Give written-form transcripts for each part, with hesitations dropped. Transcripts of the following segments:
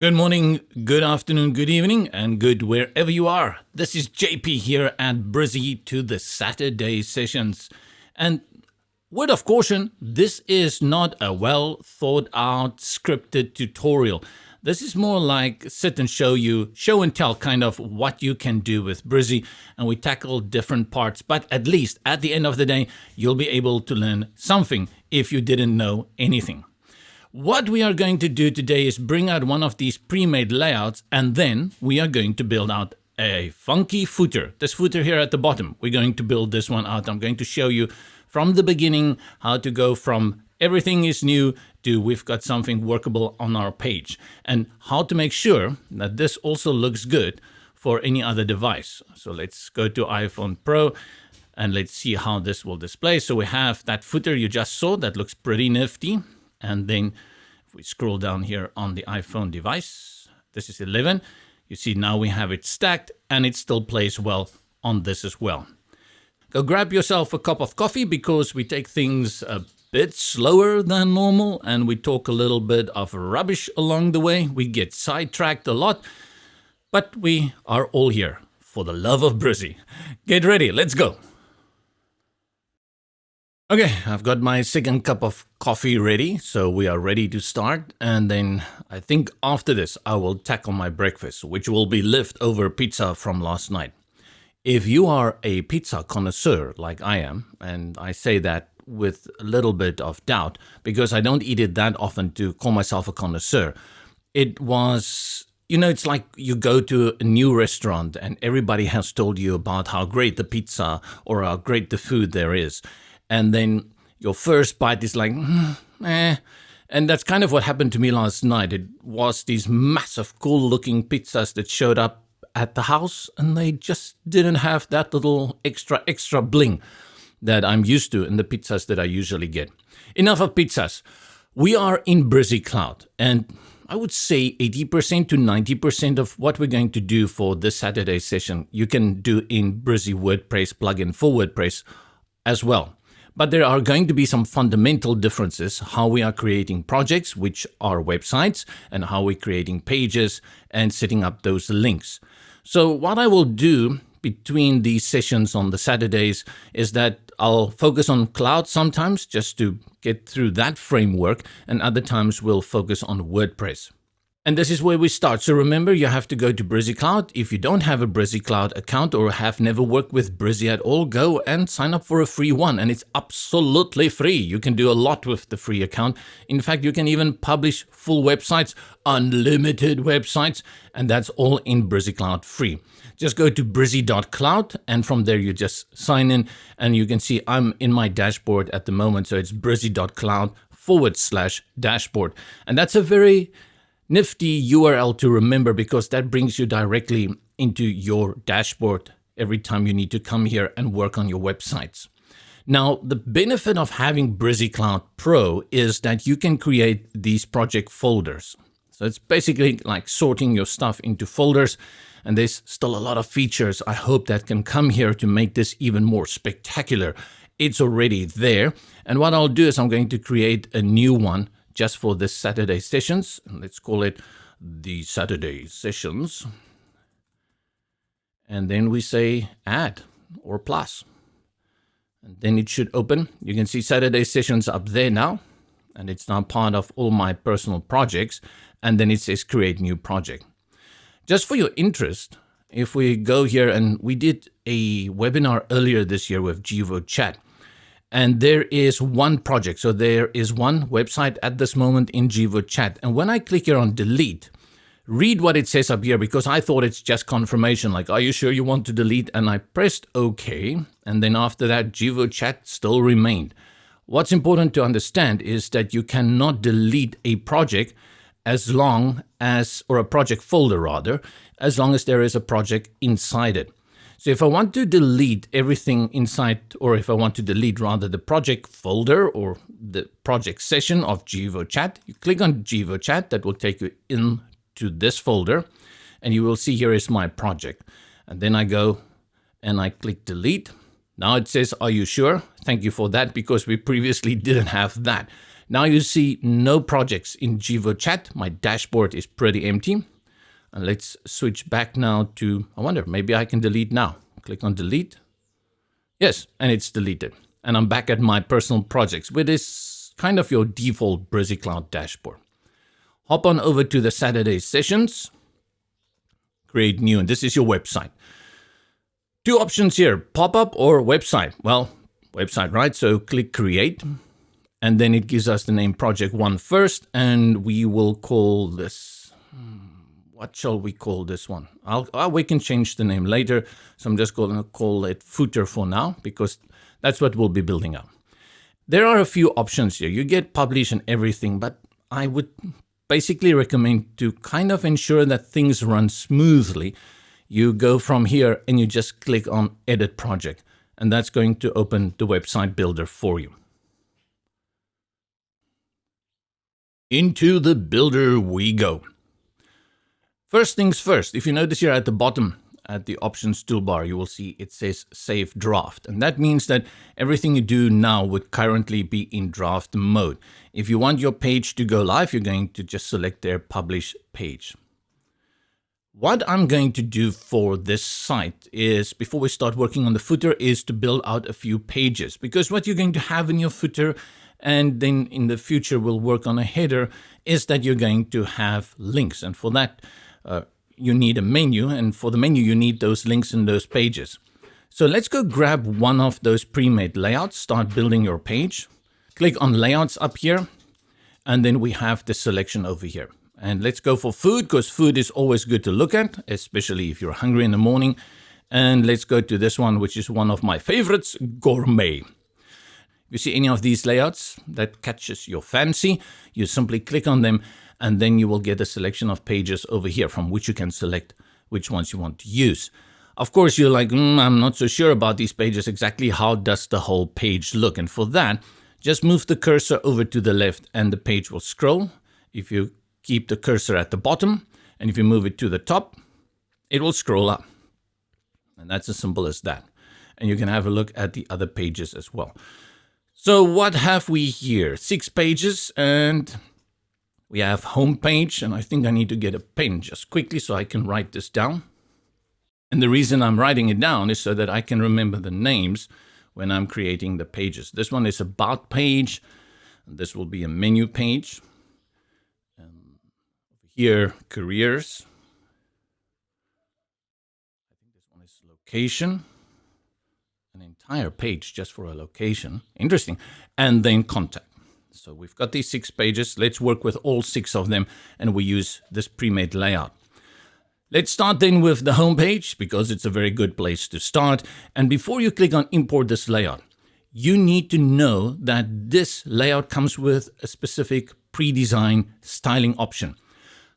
Good morning, good afternoon, good evening, and good wherever you are. This is JP here at Brizy to the Saturday sessions. And word of caution, this is not a well thought out scripted tutorial. This is more like sit and show and tell kind of what you can do with Brizy, and we tackle different parts, but at least at the end of the day, you'll be able to learn something if you didn't know anything. What we are going to do today is bring out one of these pre-made layouts, and then we are going to build out a funky footer. This footer here at the bottom, we're going to build this one out. I'm going to show you from the beginning how to go from everything is new to we've got something workable on our page, and how to make sure that this also looks good for any other device. So let's go to iPhone Pro and let's see how this will display. So we have that footer you just saw that looks pretty nifty. And then if we scroll down here on the iPhone device, this is 11. You see now we have it stacked and it still plays well on this as well. Go grab yourself a cup of coffee because we take things a bit slower than normal and we talk a little bit of rubbish along the way. We get sidetracked a lot, but we are all here for the love of Brizy. Get ready, let's go. Okay, I've got my second cup of coffee ready, so we are ready to start. And then I think after this, I will tackle my breakfast, which will be leftover pizza from last night. If you are a pizza connoisseur like I am, and I say that with a little bit of doubt, because I don't eat it that often to call myself a connoisseur, it was... it's like you go to a new restaurant and everybody has told you about how great the pizza or how great the food there is. And then your first bite is like, eh. And that's kind of what happened to me last night. It was these massive, cool-looking pizzas that showed up at the house, and they just didn't have that little extra bling that I'm used to in the pizzas that I usually get. Enough of pizzas. We are in Brizy Cloud, and I would say 80% to 90% of what we're going to do for this Saturday session, you can do in Brizy WordPress plugin for WordPress as well. But there are going to be some fundamental differences how we are creating projects, which are websites, and how we're creating pages and setting up those links. So what I will do between these sessions on the Saturdays is that I'll focus on cloud sometimes just to get through that framework, and other times we'll focus on WordPress. And this is where we start. So remember, you have to go to Brizy Cloud. If you don't have a Brizy Cloud account or have never worked with Brizy at all, go and sign up for a free one. And it's absolutely free. You can do a lot with the free account. In fact, you can even publish full websites, unlimited websites, and that's all in Brizy Cloud free. Just go to brizy.cloud, and from there you just sign in, and you can see I'm in my dashboard at the moment. So it's brizy.cloud/dashboard. And that's a very nifty URL to remember because that brings you directly into your dashboard every time you need to come here and work on your websites. Now, the benefit of having Brizy Cloud Pro is that you can create these project folders. So it's basically like sorting your stuff into folders, and there's still a lot of features I hope that can come here to make this even more spectacular. It's already there, and what I'll do is I'm going to create a new one just for this Saturday sessions. Let's call it the Saturday sessions. And then we say add or plus. And then it should open. You can see Saturday sessions up there now. And it's now part of all my personal projects. And then it says create new project. Just for your interest, if we go here, and we did a webinar earlier this year with Jivo Chat. And there is one project. So there is one website at this moment in Jivo Chat. And when I click here on delete, read what it says up here, because I thought it's just confirmation. Like, are you sure you want to delete? And I pressed OK. And then after that, Jivo Chat still remained. What's important to understand is that you cannot delete a project as long as, or a project folder rather, as long as there is a project inside it. So if I want to delete everything inside, or if I want to delete rather the project folder or the project session of Jivo Chat, you click on Jivo Chat, that will take you into this folder, and you will see here is my project. And then I go and I click delete. Now it says, are you sure? Thank you for that, because we previously didn't have that. Now you see no projects in Jivo Chat. My dashboard is pretty empty. And let's switch back now to, I wonder, maybe I can delete now. Click on delete. Yes, and it's deleted. And I'm back at my personal projects, which is kind of your default Brizy Cloud dashboard. Hop on over to the Saturday sessions. Create new, and this is your website. Two options here, pop-up or website. Well, website, right? So click create, and then it gives us the name project 1 first, and we will call this, what shall we call this one? We can change the name later, so I'm just going to call it footer for now, because that's what we'll be building up. There are a few options here. You get publish and everything, but I would basically recommend to kind of ensure that things run smoothly. You go from here and you just click on edit project, and that's going to open the website builder for you. Into the builder we go. First things first, if you notice here at the bottom at the options toolbar, you will see it says save draft. And that means that everything you do now would currently be in draft mode. If you want your page to go live, you're going to just select their publish page. What I'm going to do for this site is, before we start working on the footer, is to build out a few pages. Because what you're going to have in your footer, and then in the future we'll work on a header, is that you're going to have links. And for that, you need a menu. And for the menu, you need those links in those pages. So let's go grab one of those pre-made layouts, start building your page. Click on layouts up here. And then we have the selection over here. And let's go for food, because food is always good to look at, especially if you're hungry in the morning. And let's go to this one, which is one of my favorites, Gourmet. If you see any of these layouts that catches your fancy, you simply click on them, and then you will get a selection of pages over here from which you can select which ones you want to use. Of course, you're like, I'm not so sure about these pages. Exactly how does the whole page look? And for that, just move the cursor over to the left and the page will scroll. If you keep the cursor at the bottom, and if you move it to the top, it will scroll up. And that's as simple as that. And you can have a look at the other pages as well. So what have we here? 6 pages, and we have home page, and I think I need to get a pen just quickly so I can write this down. And the reason I'm writing it down is so that I can remember the names when I'm creating the pages. This one is about page, and this will be a menu page. Here, careers. I think this one is location. An entire page just for a location. Interesting. And then contact. So we've got these 6 pages. Let's work with all 6 of them, and we use this pre-made layout. Let's start then with the home page, because it's a very good place to start. And before you click on import this layout, you need to know that this layout comes with a specific pre-designed styling option.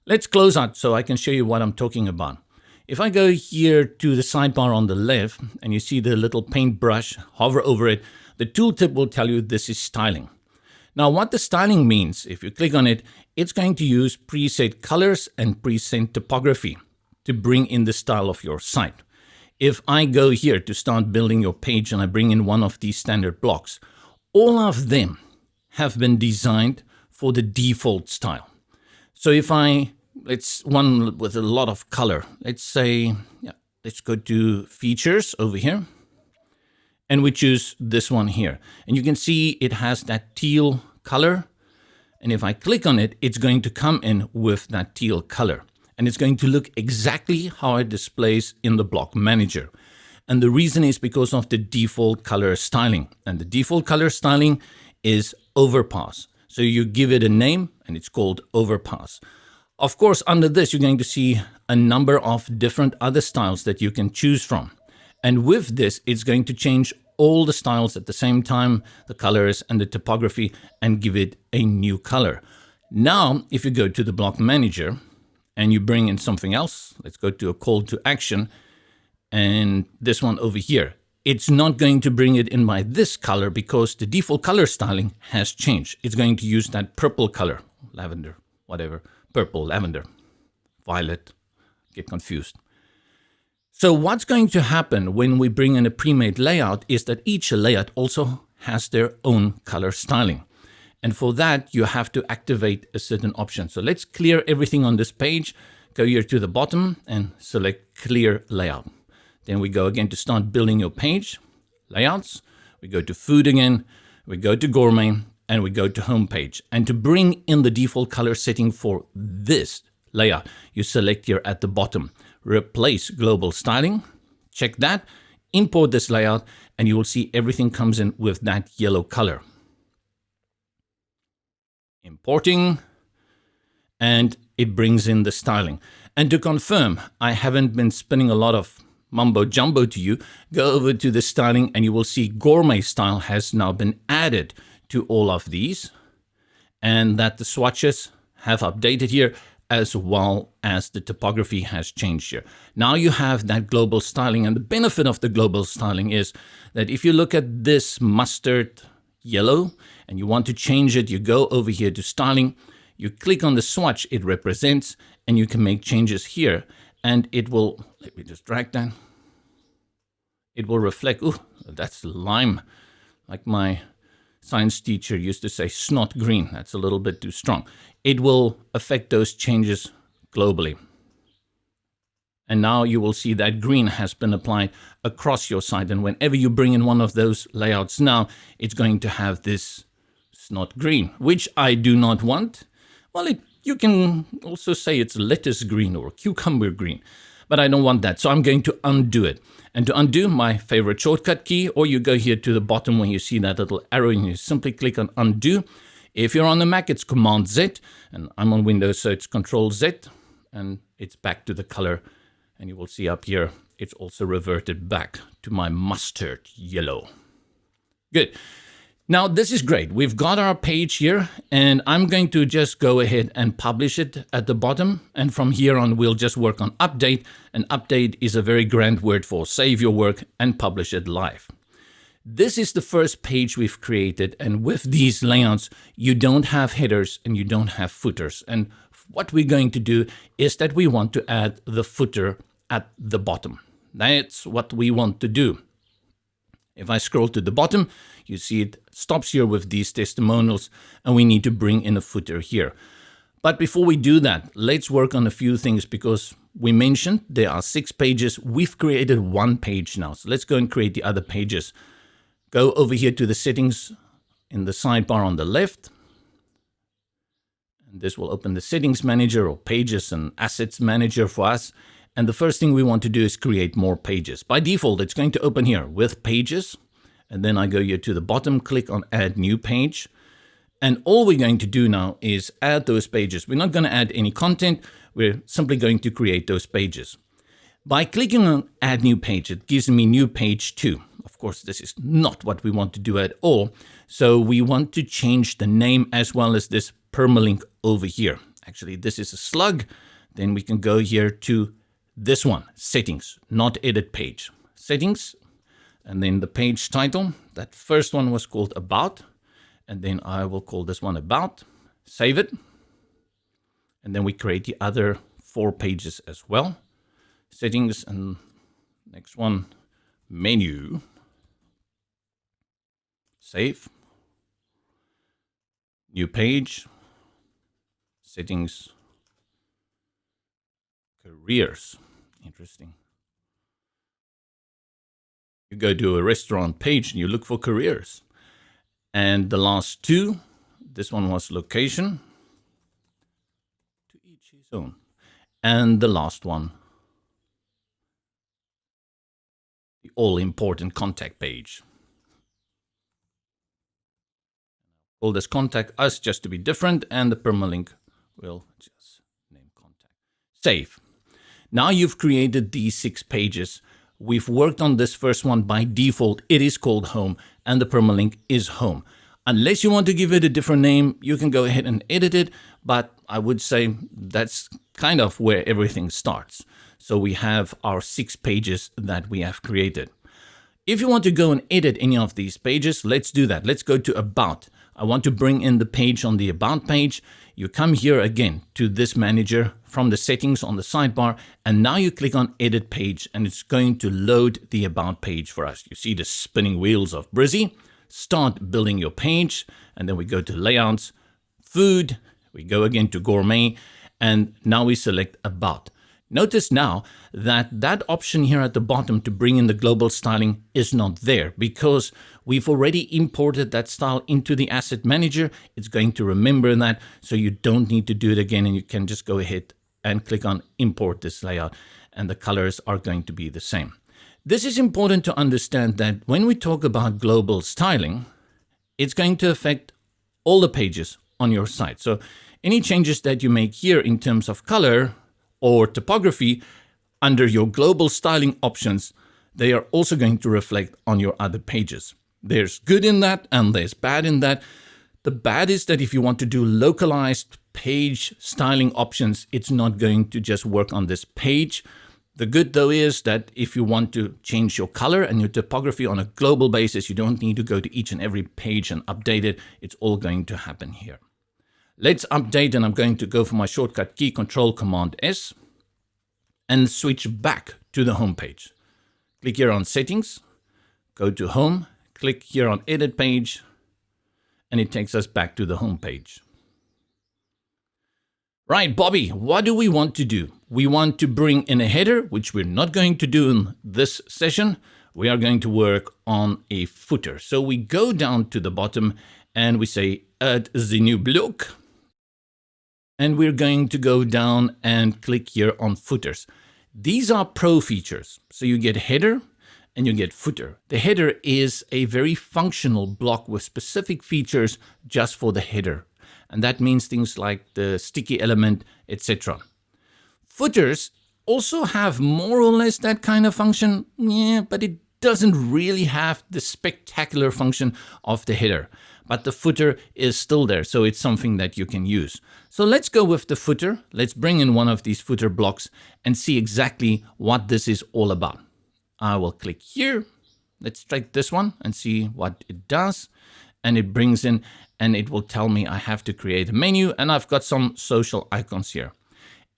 Let's close out so I can show you what I'm talking about. If I go here to the sidebar on the left, and you see the little paintbrush, hover over it, the tooltip will tell you this is styling. Now, what the styling means, if you click on it, it's going to use preset colors and preset topography to bring in the style of your site. If I go here to start building your page and I bring in one of these standard blocks, all of them have been designed for the default style. So if let's one with a lot of color. Let's say, let's go to features over here. And we choose this one here. And you can see it has that teal color. And if I click on it, it's going to come in with that teal color. And it's going to look exactly how it displays in the block manager. And the reason is because of the default color styling. And the default color styling is overpass. So you give it a name and it's called overpass. Of course, under this, you're going to see a number of different other styles that you can choose from. And with this, it's going to change all the styles at the same time, the colors and the topography, and give it a new color. Now, if you go to the block manager and you bring in something else, let's go to a call to action, and this one over here. It's not going to bring it in by this color because the default color styling has changed. It's going to use that purple color, lavender, whatever. Purple, lavender, violet, get confused. So what's going to happen when we bring in a pre-made layout is that each layout also has their own color styling. And for that, you have to activate a certain option. So let's clear everything on this page. Go here to the bottom and select Clear Layout. Then we go again to start building your page. Layouts. We go to Food again. We go to Gourmet. And we go to Home Page. And to bring in the default color setting for this layout, you select here at the bottom. Replace Global Styling. Check that. Import this layout. And you will see everything comes in with that yellow color. Importing, and it brings in the styling. And to confirm, I haven't been spinning a lot of mumbo jumbo to you, go over to the styling and you will see Gourmet style has now been added to all of these, and that the swatches have updated here as well as the topography has changed here. Now you have that global styling, and the benefit of the global styling is that if you look at this mustard yellow and you want to change it, you go over here to styling, you click on the swatch it represents, and you can make changes here, and it will, let me just drag that, it will reflect, ooh, that's lime, like my science teacher used to say, snot green, that's a little bit too strong. It will affect those changes globally. And now you will see that green has been applied across your site. And whenever you bring in one of those layouts now, it's going to have this snot green, which I do not want. Well, you can also say it's lettuce green or cucumber green, but I don't want that. So I'm going to undo it. And to undo, my favorite shortcut key, or you go here to the bottom when you see that little arrow and you simply click on undo. If you're on the Mac, it's Command Z, and I'm on Windows, so it's Control Z, and it's back to the color. And you will see up here, it's also reverted back to my mustard yellow. Good. Now, this is great. We've got our page here, and I'm going to just go ahead and publish it at the bottom. And from here on, we'll just work on update. And update is a very grand word for save your work and publish it live. This is the first page we've created. And with these layouts, you don't have headers and you don't have footers. And what we're going to do is that we want to add the footer at the bottom. That's what we want to do. If I scroll to the bottom, you see it stops here with these testimonials, and we need to bring in a footer here. But before we do that, let's work on a few things, because we mentioned there are 6 pages. We've created 1 page now. So let's go and create the other pages. Go over here to the settings in the sidebar on the left. And this will open the settings manager or pages and assets manager for us. And the first thing we want to do is create more pages. By default, it's going to open here with pages. And then I go here to the bottom, click on add new page. And all we're going to do now is add those pages. We're not going to add any content. We're simply going to create those pages. By clicking on add new page, it gives me new page 2. Of course, this is not what we want to do at all. So we want to change the name as well as this permalink over here. Actually, this is a slug. Then we can go here to this one, settings, not edit page. Settings, and then the page title. That first one was called about, and then I will call this one about. Save it. And then we create the other 4 pages as well. Settings, and next one, menu. Save. New page. Settings. Careers. Interesting. You go to a restaurant page and you look for careers. And the last 2, this one was location. To each his own. And the last one, the all-important contact page. Call this contact us just to be different, and the permalink will just name contact. Save. Now you've created these 6 pages. We've worked on this first one. By default, it is called home, and the permalink is home. Unless you want to give it a different name, you can go ahead and edit it, but I would say that's kind of where everything starts. So we have our 6 pages that we have created. If you want to go and edit any of these pages, let's do that. Let's go to About. I want to bring in the page on the About page. You come here again to this manager from the settings on the sidebar, and now you click on Edit Page, and it's going to load the About page for us. You see the spinning wheels of Brizy. start building your page. And then we go to layouts, food, we go again to gourmet, and now we select about. Notice now that that option here at the bottom to bring in the global styling is not there because we've already imported that style into the asset manager. It's going to remember that, so you don't need to do it again, and you can just go ahead and click on import this layout, and the colors are going to be the same. This is important to understand that when we talk about global styling, it's going to affect all the pages on your site. So any changes that you make here in terms of color or topography under your global styling options, they are also going to reflect on your other pages. There's good in that and there's bad in that. The bad is that if you want to do localized page styling options, it's not going to just work on this page. The good though is that if you want to change your color and your topography on a global basis, you don't need to go to each and every page and update it. It's all going to happen here. Let's update, and I'm going to go for my shortcut key, Control Command S, and switch back to the home page. Click here on Settings, go to Home, click here on Edit Page, and it takes us back to the home page. Right, Bobby, what do we want to do? We want to bring in a header, which we're not going to do in this session. We are going to work on a footer. So we go down to the bottom and we say, Add the new block. And we're going to go down and click here on footers. These are pro features. So you get header and you get footer. The header is a very functional block with specific features just for the header. And that means things like the sticky element, etc. Footers also have more or less that kind of function, but it doesn't really have the spectacular function of the header. But the footer is still there, so it's something that you can use. So let's go with the footer. Let's bring in one of these footer blocks and see exactly what this is all about. I will click here. Let's take this one and see what it does. And it brings in, and it will tell me I have to create a menu, and I've got some social icons here.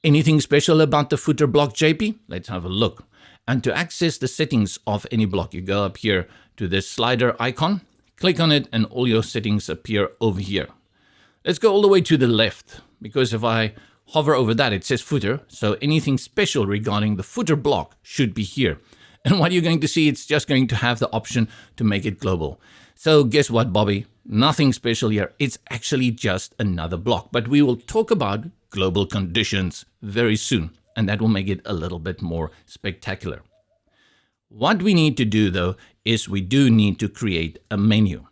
Anything special about the footer block, JP? Let's have a look. And to access the settings of any block, you go up here to this slider icon. Click on it and all your settings appear over here. Let's go all the way to the left, because if I hover over that, it says footer. So anything special regarding the footer block should be here. And what you're going to see, it's just going to have the option to make it global. So guess what, Bobby? Nothing special here. It's actually just another block. But we will talk about global conditions very soon, and that will make it a little bit more spectacular. What we need to do, though, is we do need to create a menu.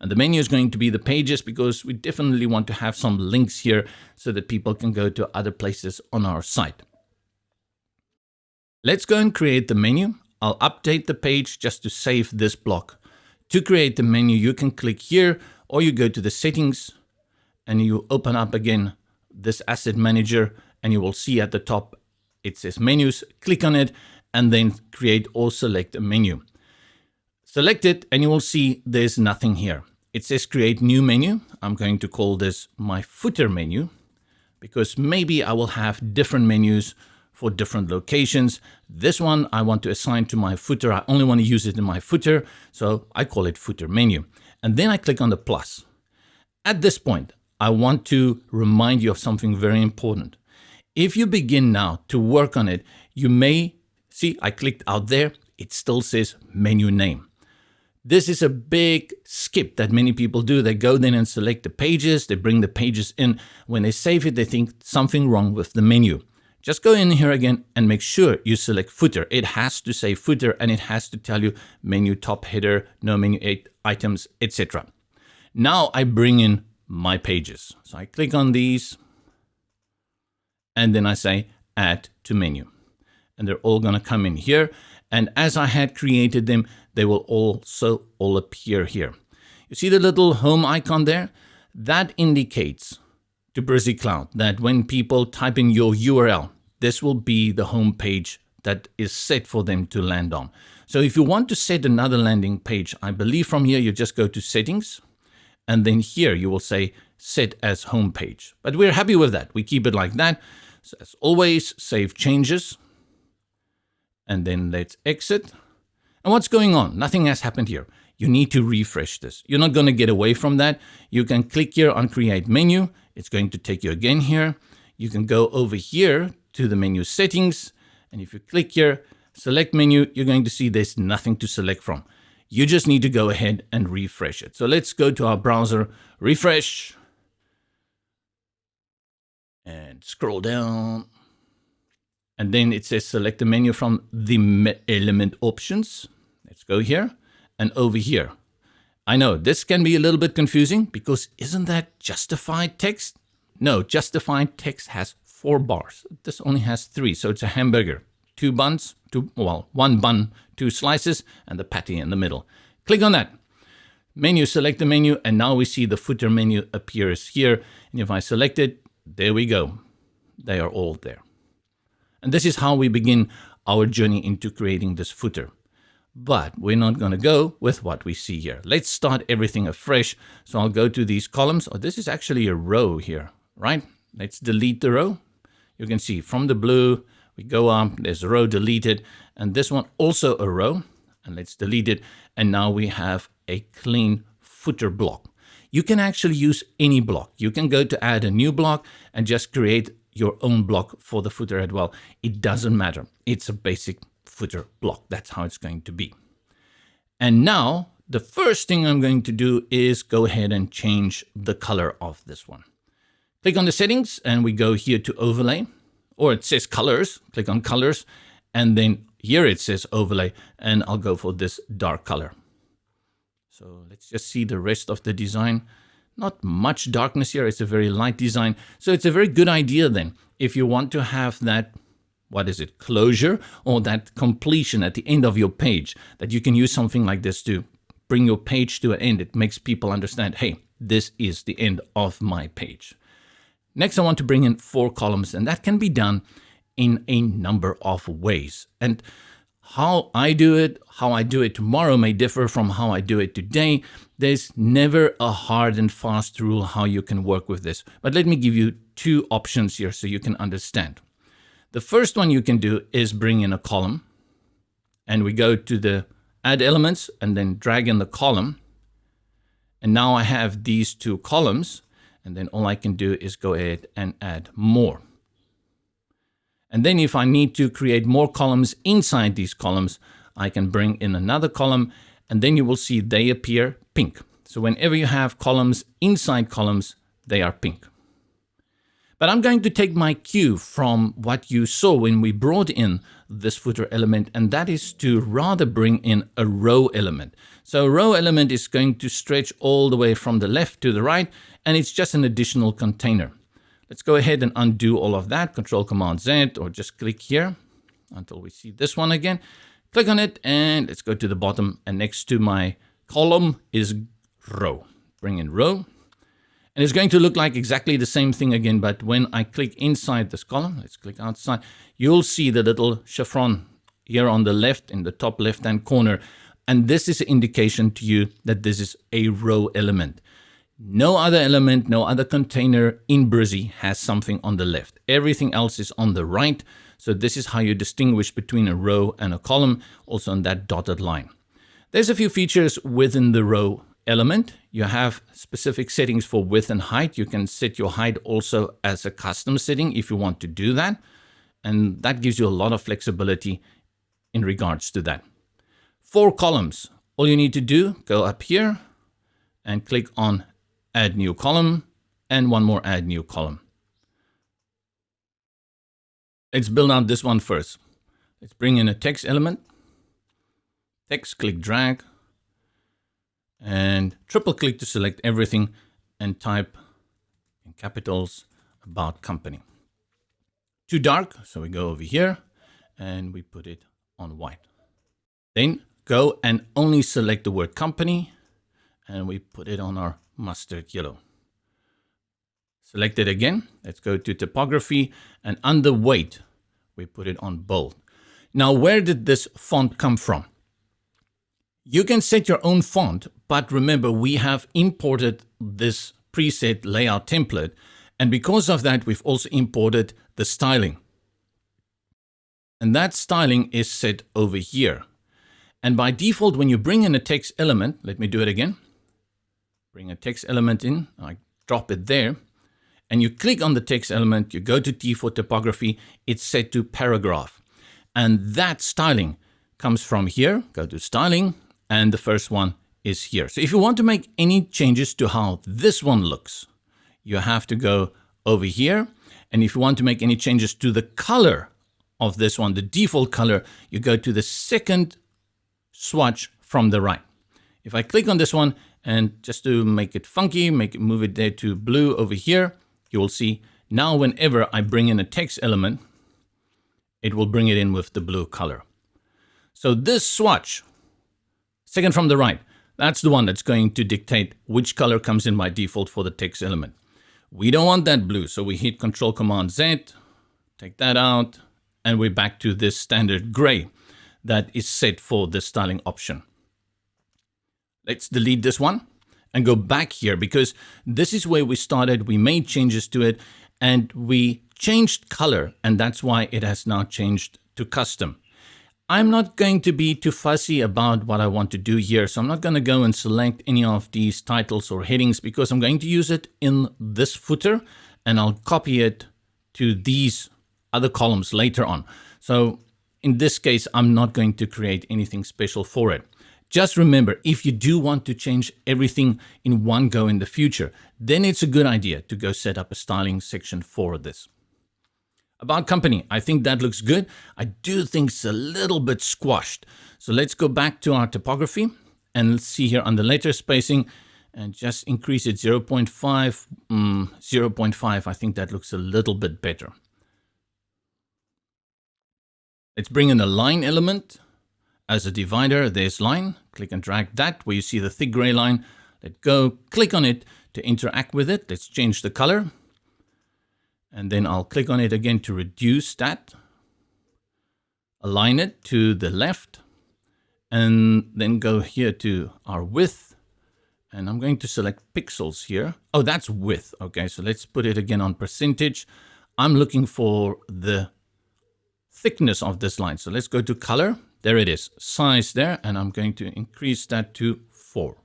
And the menu is going to be the pages, because we definitely want to have some links here so that people can go to other places on our site. Let's go and create the menu. I'll update the page just to save this block. To create the menu, you can click here, or you go to the settings and you open up again this asset manager, and you will see at the top it says menus. Click on it and then create or select a menu. Select it and you will see there's nothing here. It says create new menu. I'm going to call this my footer menu, because maybe I will have different menus for different locations. This one I want to assign to my footer. I only want to use it in my footer, so I call it footer menu. And then I click on the plus. At this point, I want to remind you of something very important. If you begin now to work on it, you may see I clicked out there. It still says menu name. This is a big skip that many people do. They go then and select the pages. They bring the pages in. When they save it, they think something wrong with the menu. Just go in here again and make sure you select footer. It has to say footer, and it has to tell you menu top header, no menu 8 items, etc. Now I bring in my pages. So I click on these and then I say add to menu. And they're all going to come in here. And as I had created them, they will also all appear here. You see the little home icon there? That indicates to Brizy Cloud that when people type in your URL, this will be the home page that is set for them to land on. So if you want to set another landing page, I believe from here you just go to settings, and then here you will say set as home page. But we're happy with that. We keep it like that. So as always, save changes. And then let's exit. And what's going on? Nothing has happened here. you need to refresh this. You're not going to get away from that. You can click here on Create Menu. It's going to take you again here. You can go over here to the menu settings. And if you click here, select menu, you're going to see there's nothing to select from. You just need to go ahead and refresh it. So let's go to our browser, refresh, and scroll down. And then it says select the menu from the element options. Let's go here and over here. I know this can be a little bit confusing because isn't that justified text? No, justified text has 4 bars. This only has 3, so it's a hamburger. 2 buns, 1 bun, 2 slices, and the patty in the middle. Click on that. Menu, select the menu, and now we see the footer menu appears here. And if I select it, there we go. They are all there. And this is how we begin our journey into creating this footer. But we're not going to go with what we see here. Let's start everything afresh. So I'll go to these columns. Oh, this is actually a row here, right? Let's delete the row. You can see from the blue, we go up, there's a row deleted, and this one also a row. And let's delete it. And now we have a clean footer block. You can actually use any block. You can go to add a new block and just create your own block for the footer as well. It doesn't matter. It's a basic footer block. That's how it's going to be. And now the first thing I'm going to do is go ahead and change the color of this one. Click on the settings and we go here to overlay, or it says colors. Click on colors and then here it says overlay, and I'll go for this dark color. So let's just see the rest of the design. Not much darkness here. It's a very light design. So it's a very good idea then if you want to have that, closure or that completion at the end of your page, that you can use something like this to bring your page to an end. It makes people understand, hey, this is the end of my page. Next, I want to bring in 4 columns, and that can be done in a number of ways. And how I do it tomorrow may differ from how I do it today. There's never a hard and fast rule how you can work with this. But let me give you 2 options here so you can understand. The first one you can do is bring in a column. And we go to the add elements and then drag in the column. And now I have these 2 columns. And then all I can do is go ahead and add more. And then if I need to create more columns inside these columns, I can bring in another column, and then you will see they appear pink. So whenever you have columns inside columns, they are pink. But I'm going to take my cue from what you saw when we brought in this footer element, and that is to rather bring in a row element. So a row element is going to stretch all the way from the left to the right, and it's just an additional container. Let's go ahead and undo all of that. Control Command Z, or just click here until we see this one again. Click on it and let's go to the bottom. And next to my column is row. Bring in row. And it's going to look like exactly the same thing again. But when I click inside this column, let's click outside, you'll see the little chiffon here on the left in the top left-hand corner. And this is an indication to you that this is a row element. No other element, no other container in Brizy has something on the left. Everything else is on the right. So this is how you distinguish between a row and a column, also on that dotted line. There's a few features within the row element. You have specific settings for width and height. You can set your height also as a custom setting if you want to do that. And that gives you a lot of flexibility in regards to that. 4 columns. All you need to do, go up here and click on add new column, and one more add new column. Let's build out this one first. Let's bring in a text element. Text, click drag, and triple click to select everything and type in capitals about company. Too dark, so we go over here and we put it on white. Then go and only select the word company and we put it on our mustard yellow. Select it again. Let's go to topography and under weight, we put it on bold. Now, where did this font come from? You can set your own font, but remember we have imported this preset layout template. And because of that, we've also imported the styling. And that styling is set over here. And by default, when you bring in a text element, let me do it again. Bring a text element in, I drop it there, and you click on the text element, you go to T for topography, it's set to paragraph. And that styling comes from here, go to styling, and the first one is here. So if you want to make any changes to how this one looks, you have to go over here. And if you want to make any changes to the color of this one, the default color, you go to the second swatch from the right. If I click on this one, and just to make it funky, move it there to blue over here, you will see now whenever I bring in a text element, it will bring it in with the blue color. So this swatch, second from the right, that's the one that's going to dictate which color comes in by default for the text element. We don't want that blue, so we hit Control Command Z, take that out, and we're back to this standard gray that is set for the styling option. Let's delete this one and go back here, because this is where we started. We made changes to it and we changed color, and that's why it has now changed to custom. I'm not going to be too fussy about what I want to do here, so I'm not going to go and select any of these titles or headings, because I'm going to use it in this footer and I'll copy it to these other columns later on. So in this case, I'm not going to create anything special for it. Just remember, if you do want to change everything in one go in the future, then it's a good idea to go set up a styling section for this. About company, I think that looks good. I do think it's a little bit squashed. So let's go back to our topography and let's see here on the letter spacing and just increase it 0.5, 0.5. I think that looks a little bit better. Let's bring in a line element. As a divider, there's line. Click and drag that where you see the thick gray line. Let go, click on it to interact with it. Let's change the color. And then I'll click on it again to reduce that. Align it to the left. And then go here to our width. And I'm going to select pixels here. Oh, that's width. Okay, so let's put it again on percentage. I'm looking for the thickness of this line. So let's go to color. There it is, size there, and I'm going to increase that to 4.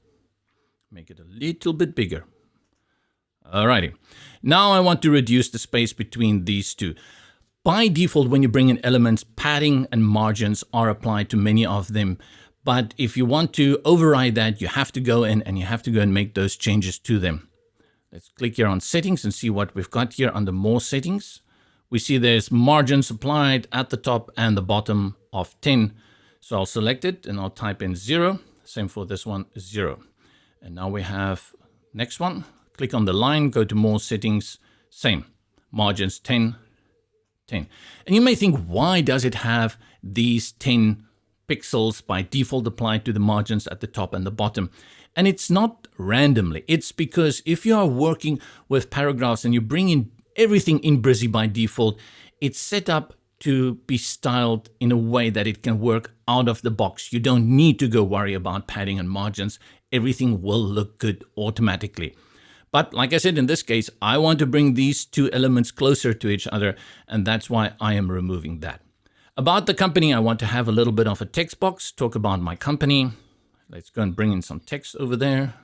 Make it a little bit bigger. Alrighty. Now I want to reduce the space between these two. By default, when you bring in elements, padding and margins are applied to many of them. But if you want to override that, you have to go in and you have to go and make those changes to them. Let's click here on settings and see what we've got here under more settings. We see there's margins applied at the top and the bottom of 10. So I'll select it and I'll type in 0. Same for this one, 0. And now we have next one. Click on the line, go to more settings, same. Margins 10, 10. And you may think, why does it have these 10 pixels by default applied to the margins at the top and the bottom? And it's not randomly. It's because if you are working with paragraphs and you bring in everything in Brizy by default, it's set up to be styled in a way that it can work out of the box. You don't need to go worry about padding and margins. Everything will look good automatically. But like I said, in this case, I want to bring these two elements closer to each other, and that's why I am removing that. About the company, I want to have a little bit of a text box, talk about my company. Let's go and bring in some text over there.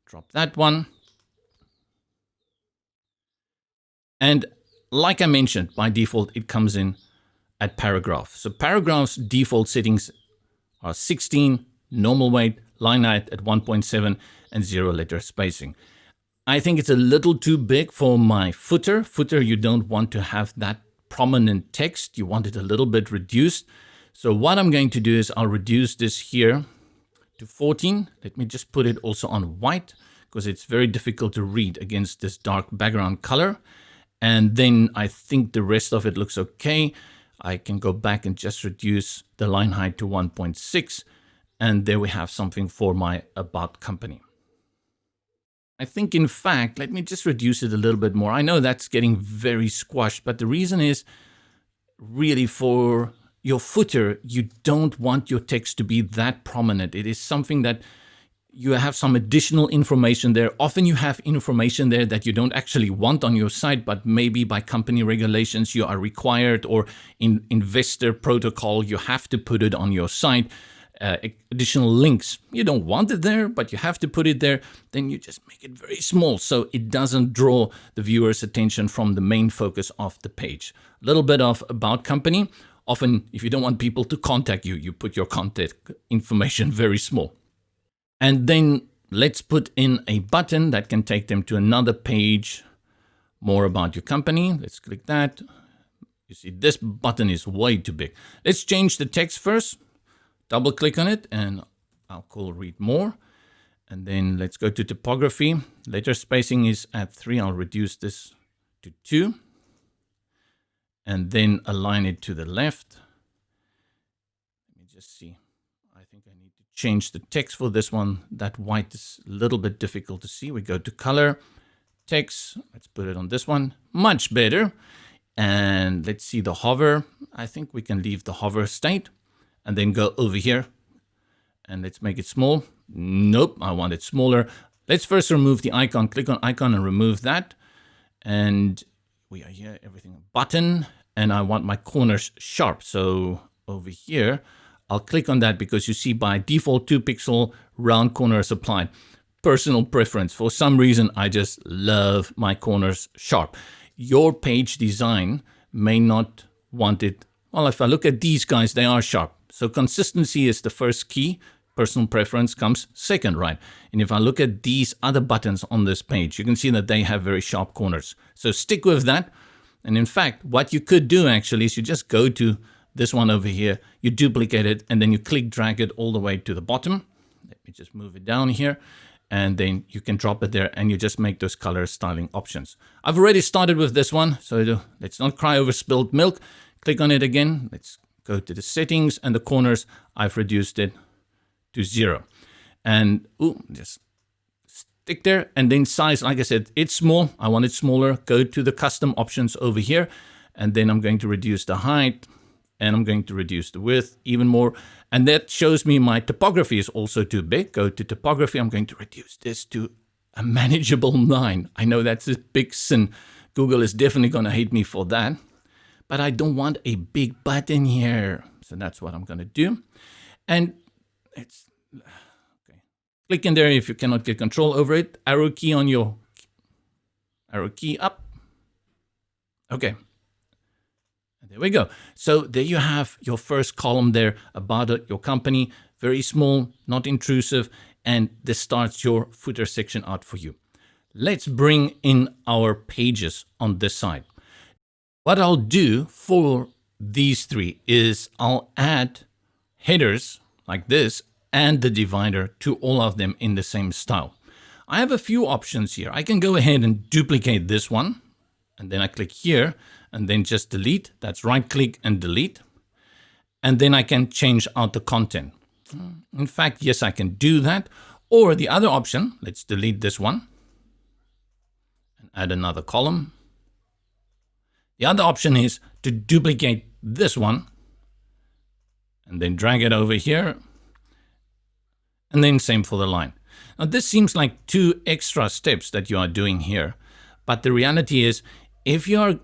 Drop that one. And like I mentioned, by default, it comes in at paragraph. So paragraphs default settings are 16, normal weight, line height at 1.7, and 0 letter spacing. I think it's a little too big for my footer. Footer, you don't want to have that prominent text. You want it a little bit reduced. So what I'm going to do is I'll reduce this here to 14. Let me just put it also on white, because it's very difficult to read against this dark background color. And then I think the rest of it looks okay. I can go back and just reduce the line height to 1.6. And there we have something for my about company. I think, in fact, let me just reduce it a little bit more. I know that's getting very squashed, but the reason is really for your footer, you don't want your text to be that prominent. It is something that you have some additional information there. Often you have information there that you don't actually want on your site, but maybe by company regulations you are required, or in investor protocol you have to put it on your site. additional links. You don't want it there, but you have to put it there. Then you just make it very small so it doesn't draw the viewer's attention from the main focus of the page. A little bit of about company. Often, if you don't want people to contact you, you put your contact information very small. And then let's put in a button that can take them to another page, more about your company. Let's click that. You see, this button is way too big. Let's change the text first. Double click on it and I'll call read more. And then let's go to topography. Letter spacing is at 3. I'll reduce this to 2. And then align it to the left. Let me just see. I think I need to change the text for this one. That white is a little bit difficult to see. We go to color, text. Let's put it on this one. Much better. And let's see the hover. I think we can leave the hover state. And then go over here. And let's make it small. Nope, I want it smaller. Let's first remove the icon. Click on icon and remove that. And we are here, everything button, and I want my corners sharp. So over here, I'll click on that because you see by default 2 pixel round corners applied. Personal preference. For some reason, I just love my corners sharp. Your page design may not want it. Well, if I look at these guys, they are sharp. So consistency is the first key. Personal preference comes second, right? And if I look at these other buttons on this page, you can see that they have very sharp corners. So stick with that. And in fact, what you could do actually is you just go to this one over here, you duplicate it, and then you click, drag it all the way to the bottom. Let me just move it down here. And then you can drop it there and you just make those color styling options. I've already started with this one. So let's not cry over spilled milk. Click on it again. Let's go to the settings and the corners. I've reduced it to 0. And just stick there. And then size, like I said, it's small. I want it smaller. Go to the custom options over here. And then I'm going to reduce the height. And I'm going to reduce the width even more. And that shows me my topography is also too big. Go to topography. I'm going to reduce this to a manageable 9. I know that's a big sin. Google is definitely going to hate me for that. But I don't want a big button here. So that's what I'm going to do. And it's okay. Click in there if you cannot get control over it. Arrow key on your arrow key up. Okay. And there we go. So there you have your first column there about your company. Very small, not intrusive. And this starts your footer section out for you. Let's bring in our pages on this side. What I'll do for these 3 is I'll add headers like this and the divider to all of them in the same style. I have a few options here. I can go ahead and duplicate this one. And then I click here and then just delete. That's right click and delete. And then I can change out the content. In fact, yes, I can do that. Or the other option, let's delete this one and add another column. The other option is to duplicate this one and then drag it over here. And then same for the line. Now this seems like 2 extra steps that you are doing here. But the reality is if you are,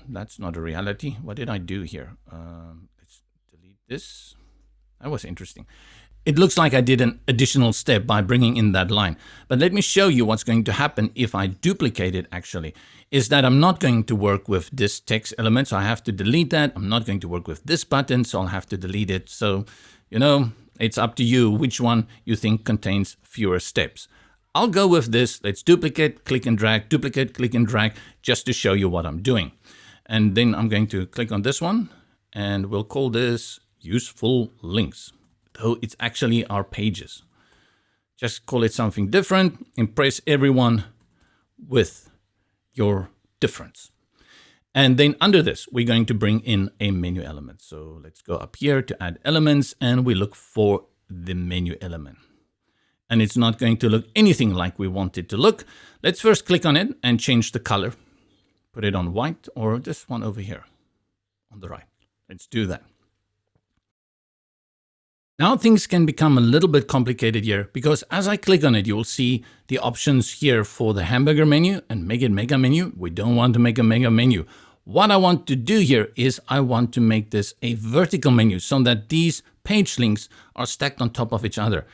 that's not a reality. What did I do here? Let's delete this. That was interesting. It looks like I did an additional step by bringing in that line. But let me show you what's going to happen if I duplicate it actually. Is that I'm not going to work with this text element, so I have to delete that. I'm not going to work with this button, so I'll have to delete it. So, it's up to you which one you think contains fewer steps. I'll go with this. Let's duplicate, click and drag, duplicate, click and drag, just to show you what I'm doing. And then I'm going to click on this one, and we'll call this useful links. Though it's actually our pages. Just call it something different. Impress everyone with your difference. And then under this, we're going to bring in a menu element. So let's go up here to add elements and we look for the menu element. And it's not going to look anything like we want it to look. Let's first click on it and change the color. Put it on white or this one over here on the right. Let's do that. Now things can become a little bit complicated here because as I click on it, you'll see the options here for the hamburger menu and make it mega menu. We don't want to make a mega menu. What I want to do here is I want to make this a vertical menu so that these page links are stacked on top of each other.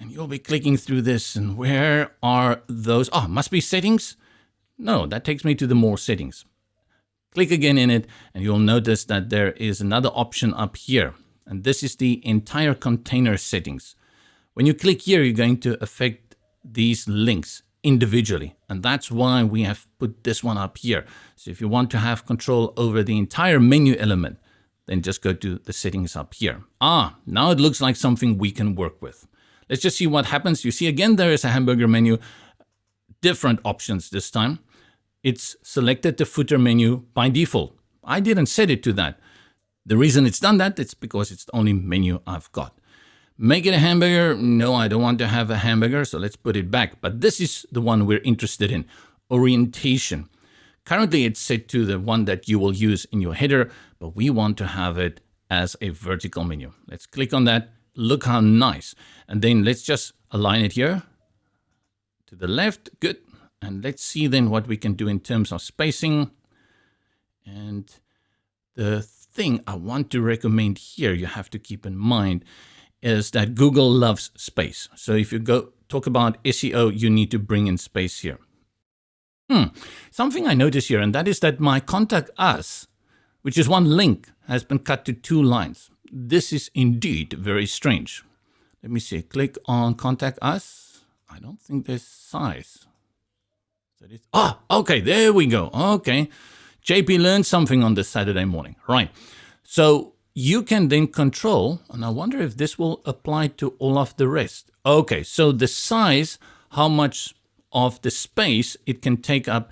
And you'll be clicking through this, and where are those? Oh, must be settings? No, that takes me to the more settings. Click again in it, and you'll notice that there is another option up here. And this is the entire container settings. When you click here, you're going to affect these links individually. And that's why we have put this one up here. So if you want to have control over the entire menu element, then just go to the settings up here. Now it looks like something we can work with. Let's just see what happens. You see again, there is a hamburger menu, different options this time. It's selected the footer menu by default. I didn't set it to that. The reason it's done that, it's because it's the only menu I've got. Make it a hamburger. No, I don't want to have a hamburger, so let's put it back. But this is the one we're interested in, orientation. Currently, it's set to the one that you will use in your header, but we want to have it as a vertical menu. Let's click on that. Look how nice. And then let's just align it here to the left. Good. And let's see then what we can do in terms of spacing. And the thing I want to recommend here, you have to keep in mind, is that Google loves space. So if you go talk about SEO, you need to bring in space here. Something I notice here, and that is that my contact us, which is one link, has been cut to 2 lines. This is indeed very strange. Let me see. Click on contact us. I don't think there's size. Okay, there we go. Okay. JP learned something on this Saturday morning. Right. So you can then control, and I wonder if this will apply to all of the rest. Okay, so the size, how much of the space it can take up,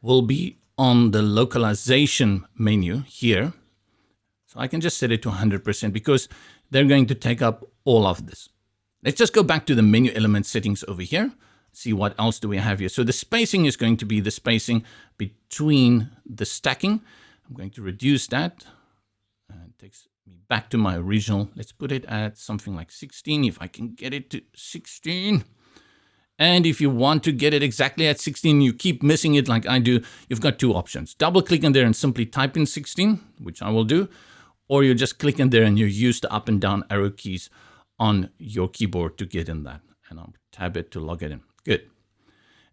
will be on the localization menu here. So I can just set it to 100% because they're going to take up all of this. Let's just go back to the menu element settings over here. See what else do we have here. So the spacing is going to be the spacing between the stacking. I'm going to reduce that. It takes me back to my original. Let's put it at something like 16, if I can get it to 16. And if you want to get it exactly at 16, you keep missing it like I do, you've got 2 options. Double click in there and simply type in 16, which I will do. Or you just click in there and you use the up and down arrow keys on your keyboard to get in that. And I'll tab it to log it in. Good.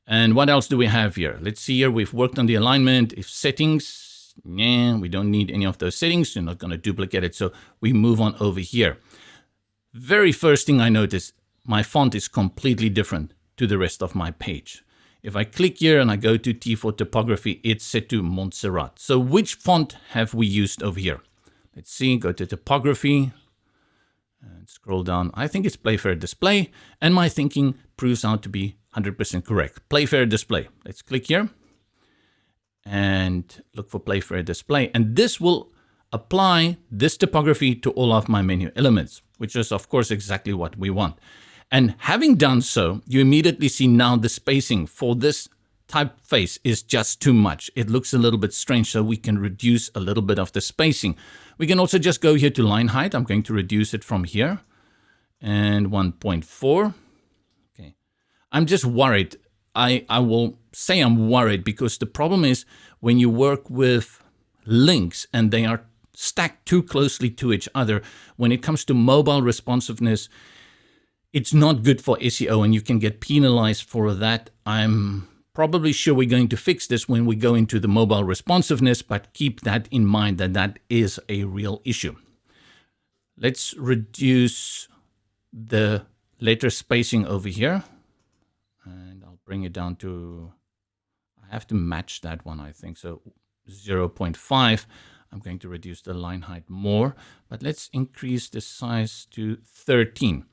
And what else do we have here? Let's see here. We've worked on the alignment. If settings, we don't need any of those settings. You're not going to duplicate it. So we move on over here. Very first thing I notice, my font is completely different to the rest of my page. If I click here and I go to T for topography, it's set to Montserrat. So which font have we used over here? Let's see, go to topography and scroll down. I think it's Playfair Display, and my thinking proves out to be 100% correct. Playfair Display. Let's click here and look for Playfair Display. And this will apply this topography to all of my menu elements, which is of course exactly what we want. And having done so, you immediately see now the spacing for this typeface is just too much. It looks a little bit strange, so we can reduce a little bit of the spacing. We can also just go here to line height. I'm going to reduce it from here and 1.4. Okay. I'm just worried. I will say I'm worried because the problem is when you work with links and they are stacked too closely to each other, when it comes to mobile responsiveness, it's not good for SEO and you can get penalized for that. I'm probably sure we're going to fix this when we go into the mobile responsiveness, but keep that in mind that that is a real issue. Let's reduce the letter spacing over here. And I'll bring it down to, I have to match that one, I think. So 0.5. I'm going to reduce the line height more, but let's increase the size to 13.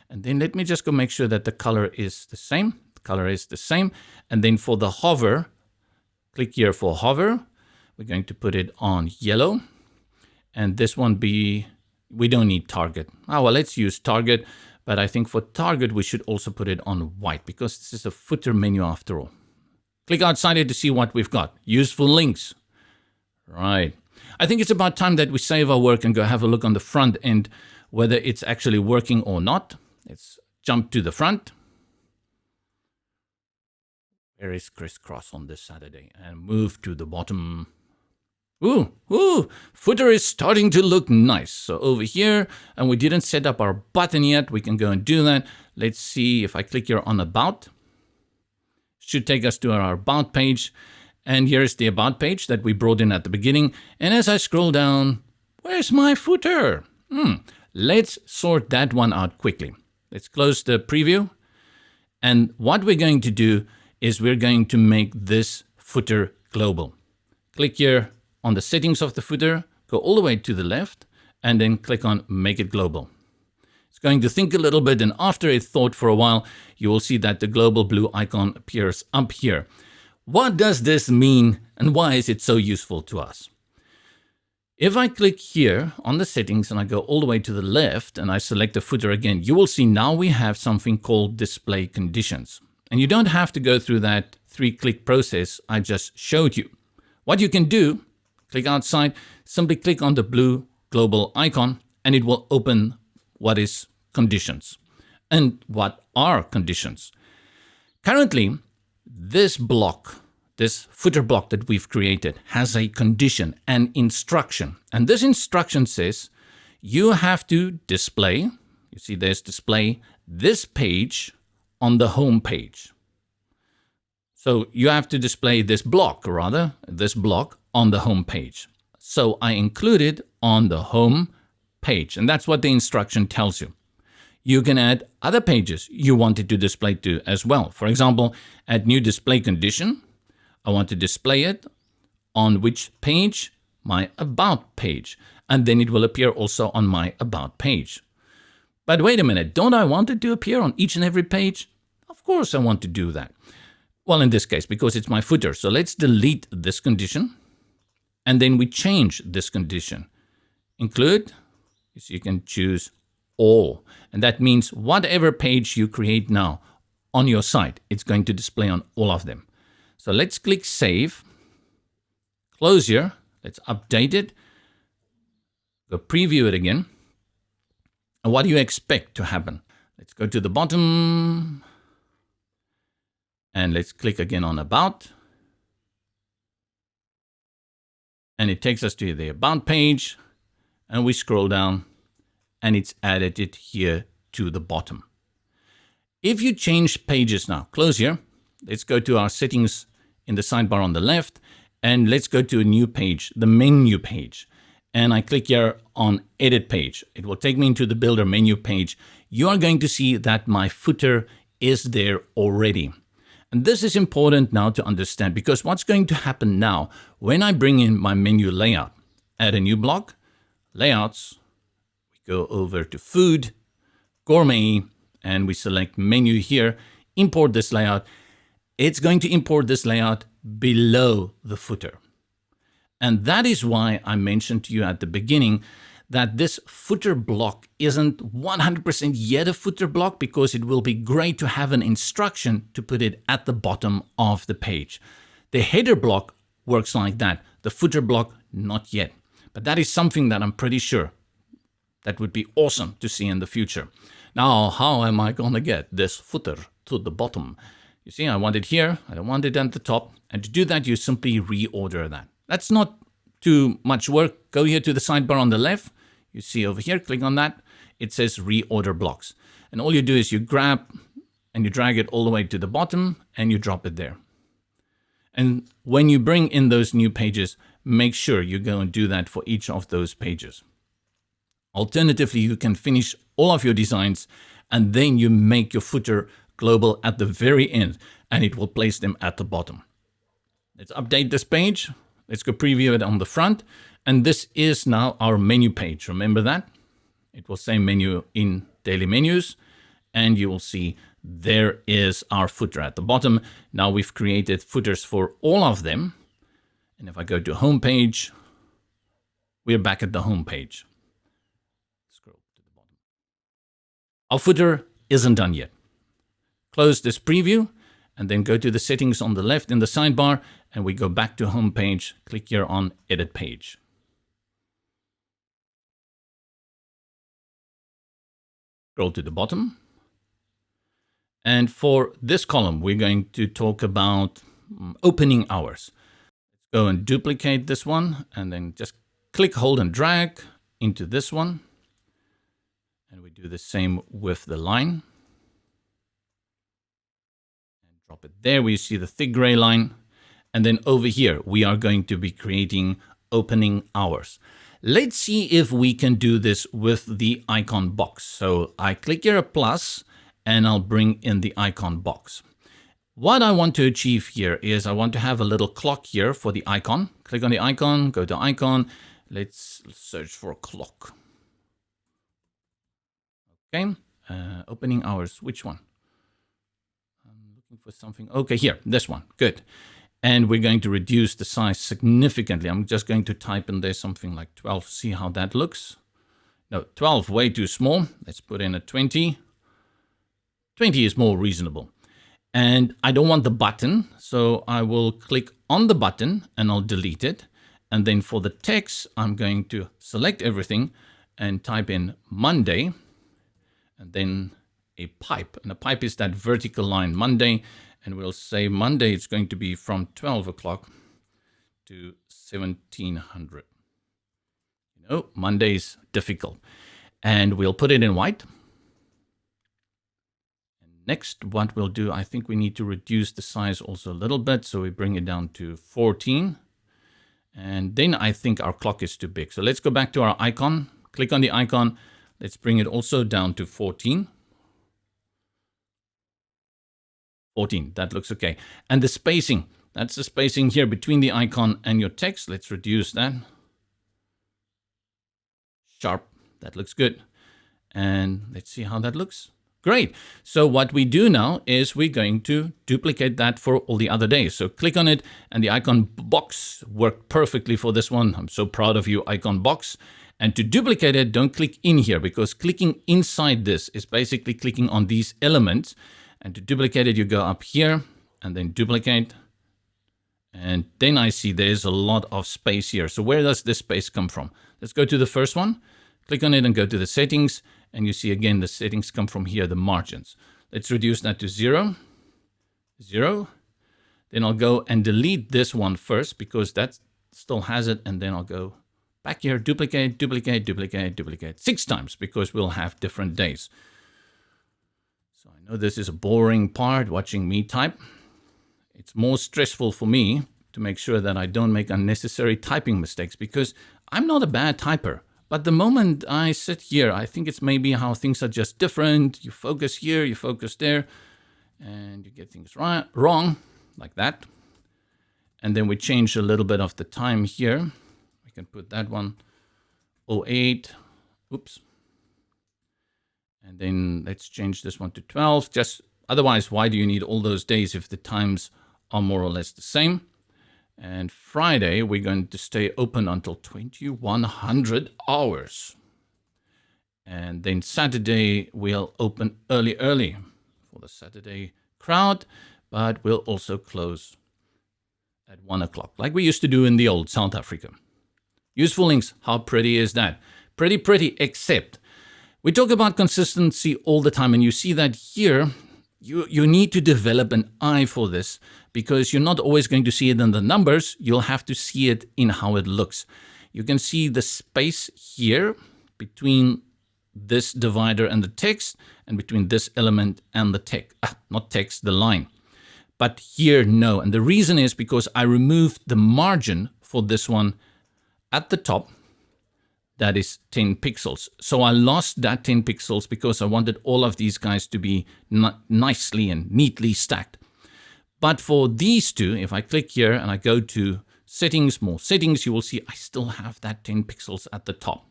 And then let me just go make sure that the color is the same. The color is the same. And then for the hover, click here for hover. We're going to put it on yellow. And this one we don't need target. Well, let's use target. But I think for target, we should also put it on white because this is a footer menu after all. Click outside it to see what we've got. Useful links. Right. I think it's about time that we save our work and go have a look on the front end, whether it's actually working or not. Let's jump to the front. Where is crisscross on this Saturday? And move to the bottom. Ooh, footer is starting to look nice. So over here, and we didn't set up our button yet. We can go and do that. Let's see if I click here on About. Should take us to our About page. And here's the About page that we brought in at the beginning. And as I scroll down, where's my footer? Let's sort that one out quickly. Let's close the preview. And what we're going to do is we're going to make this footer global. Click here on the settings of the footer, go all the way to the left, and then click on Make it Global. It's going to think a little bit, and after it thought for a while, you will see that the global blue icon appears up here. What does this mean, and why is it so useful to us? If I click here on the settings and I go all the way to the left and I select the footer again, you will see now we have something called display conditions. And you don't have to go through that 3-click process I just showed you. What you can do, click outside, simply click on the blue global icon and it will open what is conditions. And what are conditions? Currently, this block, this footer block that we've created has a condition, an instruction. And this instruction says you have to display, you see there's display, this page on the home page. So you have to display this block on the home page. So I include it on the home page. And that's what the instruction tells you. You can add other pages you want it to display to as well. For example, add new display condition. I want to display it on which page? My About page. And then it will appear also on my About page. But wait a minute, don't I want it to appear on each and every page? Of course I want to do that. Well, in this case, because it's my footer. So let's delete this condition. And then we change this condition. Include, so you can choose all. And that means whatever page you create now on your site, it's going to display on all of them. So let's click Save. Close here. Let's update it. Go preview it again. And what do you expect to happen? Let's go to the bottom. And let's click again on About. And it takes us to the About page. And we scroll down. And it's added it here to the bottom. If you change pages now, close here. Let's go to our settings in the sidebar on the left. And let's go to a new page, the menu page. And I click here on Edit Page. It will take me into the Builder menu page. You are going to see that my footer is there already. And this is important now to understand because what's going to happen now when I bring in my menu layout, add a new block, layouts, we go over to Food, Gourmet, and we select menu here, import this layout. It's going to import this layout below the footer. And that is why I mentioned to you at the beginning that this footer block isn't 100% yet a footer block because it will be great to have an instruction to put it at the bottom of the page. The header block works like that. The footer block, not yet. But that is something that I'm pretty sure that would be awesome to see in the future. Now, how am I going to get this footer to the bottom? You see, I want it here. I don't want it at the top. And to do that, you simply reorder that. That's not too much work. Go here to the sidebar on the left. You see over here, click on that. It says reorder blocks. And all you do is you grab and you drag it all the way to the bottom and you drop it there. And when you bring in those new pages, make sure you go and do that for each of those pages. Alternatively, you can finish all of your designs and then you make your footer global at the very end and it will place them at the bottom. Let's update this page. Let's go preview it on the front. And this is now our menu page. Remember that? It will say menu in daily menus. And you will see there is our footer at the bottom. Now we've created footers for all of them. And if I go to home page, we're back at the home page. Scroll to the bottom. Our footer isn't done yet. Close this preview and then go to the settings on the left in the sidebar and we go back to home page. Click here on Edit Page. Scroll to the bottom. And for this column, we're going to talk about opening hours. go and duplicate this one, and then just click, hold, and drag into this one. And we do the same with the line. And drop it there. We see the thick gray line. And then over here, we are going to be creating opening hours. Let's see if we can do this with the icon box. So I click here a plus, and I'll bring in the icon box. What I want to achieve here is I want to have a little clock here for the icon. Click on the icon, go to icon. Let's search for clock. Okay, opening hours, which one? I'm looking for something. Okay, here, this one, good. And we're going to reduce the size significantly. I'm just going to type in there something like 12, see how that looks. No, 12, way too small. Let's put in a 20. 20 is more reasonable. And I don't want the button, so I will click on the button and I'll delete it. And then for the text, I'm going to select everything and type in Monday, and then a pipe. And a pipe is that vertical line, Monday. And we'll say Monday, it's going to be from 12 o'clock to 1700. You know, Monday is difficult. And we'll put it in white. Next, what we'll do, I think we need to reduce the size also a little bit. So we bring it down to 14. And then I think our clock is too big. So let's go back to our icon. Click on the icon. Let's bring it also down to 14. 14, that looks okay. And the spacing, that's the spacing here between the icon and your text. Let's reduce that. Sharp, that looks good. And let's see how that looks. Great. So what we do now is we're going to duplicate that for all the other days. So click on it, and the icon box worked perfectly for this one. I'm so proud of you, icon box. And to duplicate it, don't click in here, because clicking inside this is basically clicking on these elements. And to duplicate it, you go up here and then duplicate. And then I see there's a lot of space here. So where does this space come from? Let's go to the first one. Click on it and go to the settings. And you see again, the settings come from here, the margins. Let's reduce that to 0. 0. Then I'll go and delete this one first, because that still has it. And then I'll go back here, duplicate, duplicate, duplicate, duplicate 6 times, because we'll have different days. So I know this is a boring part, watching me type. It's more stressful for me to make sure that I don't make unnecessary typing mistakes, because I'm not a bad typer. But the moment I sit here, I think it's maybe how things are just different. You focus here, you focus there, and you get things wrong, like that. And then we change a little bit of the time here. We can put that one, 08, oops. And then let's change this one to 12. Just otherwise, why do you need all those days if the times are more or less the same? And Friday, we're going to stay open until 2100 hours. And then Saturday, we'll open early for the Saturday crowd, but we'll also close at 1 o'clock, like we used to do in the old South Africa. Useful links, how pretty is that? Pretty, except we talk about consistency all the time, and you see that here. You need to develop an eye for this, because you're not always going to see it in the numbers. You'll have to see it in how it looks. You can see the space here between this divider and the text, and between this element and the text, not text, the line. But here, no. And the reason is because I removed the margin for this one at the top. That is 10 pixels. So I lost that 10 pixels because I wanted all of these guys to be nicely and neatly stacked. But for these two, if I click here and I go to settings, more settings, you will see I still have that 10 pixels at the top.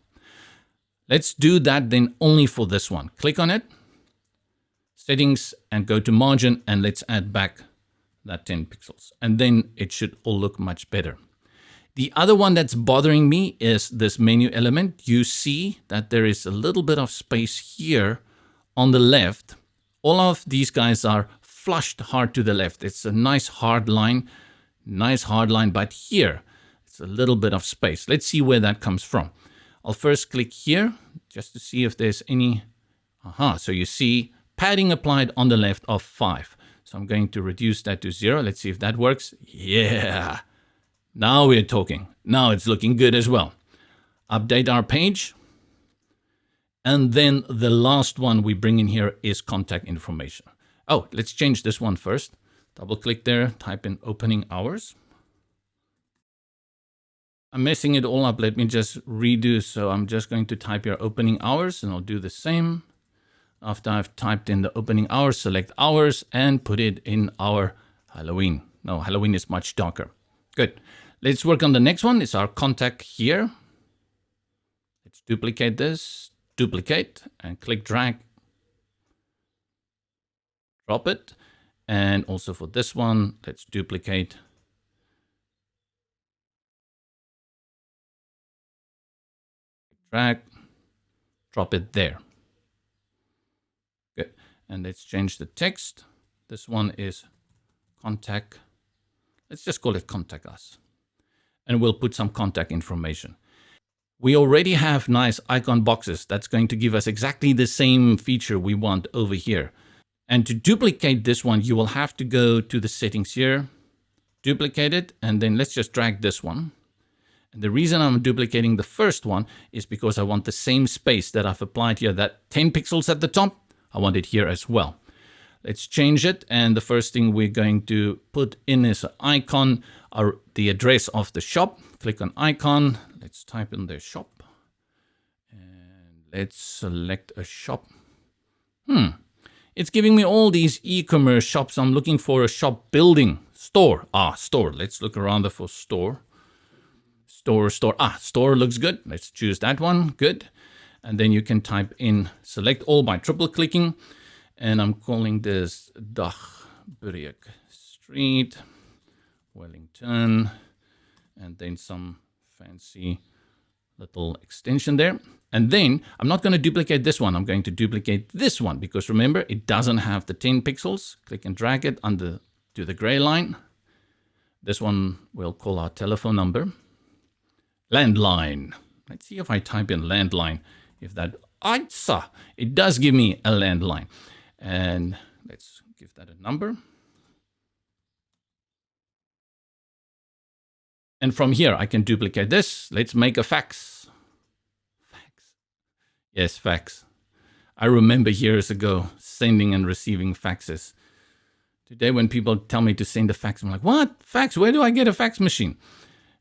Let's do that then only for this one. Click on it, settings, and go to margin, and let's add back that 10 pixels. And then it should all look much better. The other one that's bothering me is this menu element. You see that there is a little bit of space here on the left. All of these guys are flushed hard to the left. It's a nice hard line, but here it's a little bit of space. Let's see where that comes from. I'll first click here just to see if there's any. So you see padding applied on the left of 5. So I'm going to reduce that to 0. Let's see if that works. Yeah. Now we're talking. Now it's looking good as well. Update our page. And then the last one we bring in here is contact information. Oh, let's change this one first. Double click there, type in opening hours. I'm messing it all up. Let me just redo. So I'm just going to type here opening hours, and I'll do the same. After I've typed in the opening hours, select hours and put it in our Halloween. No, Halloween is much darker. Good. Let's work on the next one. It's our contact here. Let's duplicate this, duplicate, and click drag. Drop it. And also for this one, let's duplicate. Drag, drop it there. Good. And let's change the text. This one is contact. Let's just call it contact us. And we'll put some contact information. We already have nice icon boxes. That's going to give us exactly the same feature we want over here. And to duplicate this one, you will have to go to the settings here, duplicate it, and then let's just drag this one. And the reason I'm duplicating the first one is because I want the same space that I've applied here, that 10 pixels at the top, I want it here as well. Let's change it. And the first thing we're going to put in is an icon, or the address of the shop. Click on icon. Let's type in their shop. And let's select a shop. It's giving me all these e-commerce shops. I'm looking for a shop building. Store. Store. Let's look around for store. Store. Store looks good. Let's choose that one. Good. And then you can type in, select all by triple clicking. And I'm calling this Dagbrug Street, Wellington. And then some fancy little extension there. And then I'm not going to duplicate this one. I'm going to duplicate this one because remember, it doesn't have the 10 pixels. Click and drag it under to the gray line. This one we'll call our telephone number. Landline. Let's see if I type in landline. If that, it does give me a landline. And let's give that a number. And from here, I can duplicate this. Let's make a fax. Yes, fax. I remember years ago sending and receiving faxes. Today, when people tell me to send a fax, I'm like, what? Fax? Where do I get a fax machine?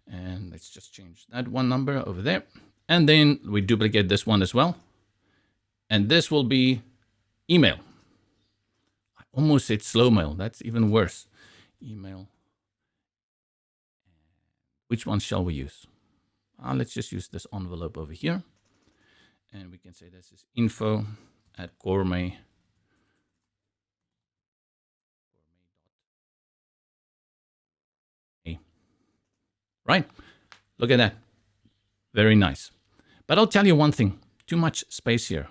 And let's just change that one number over there. And then we duplicate this one as well. And this will be email. I almost said slow mail. That's even worse. Email. Which one shall we use? Let's just use this envelope over here. And we can say this is info@gourmet. Right? Look at that. Very nice. But I'll tell you one thing. Too much space here.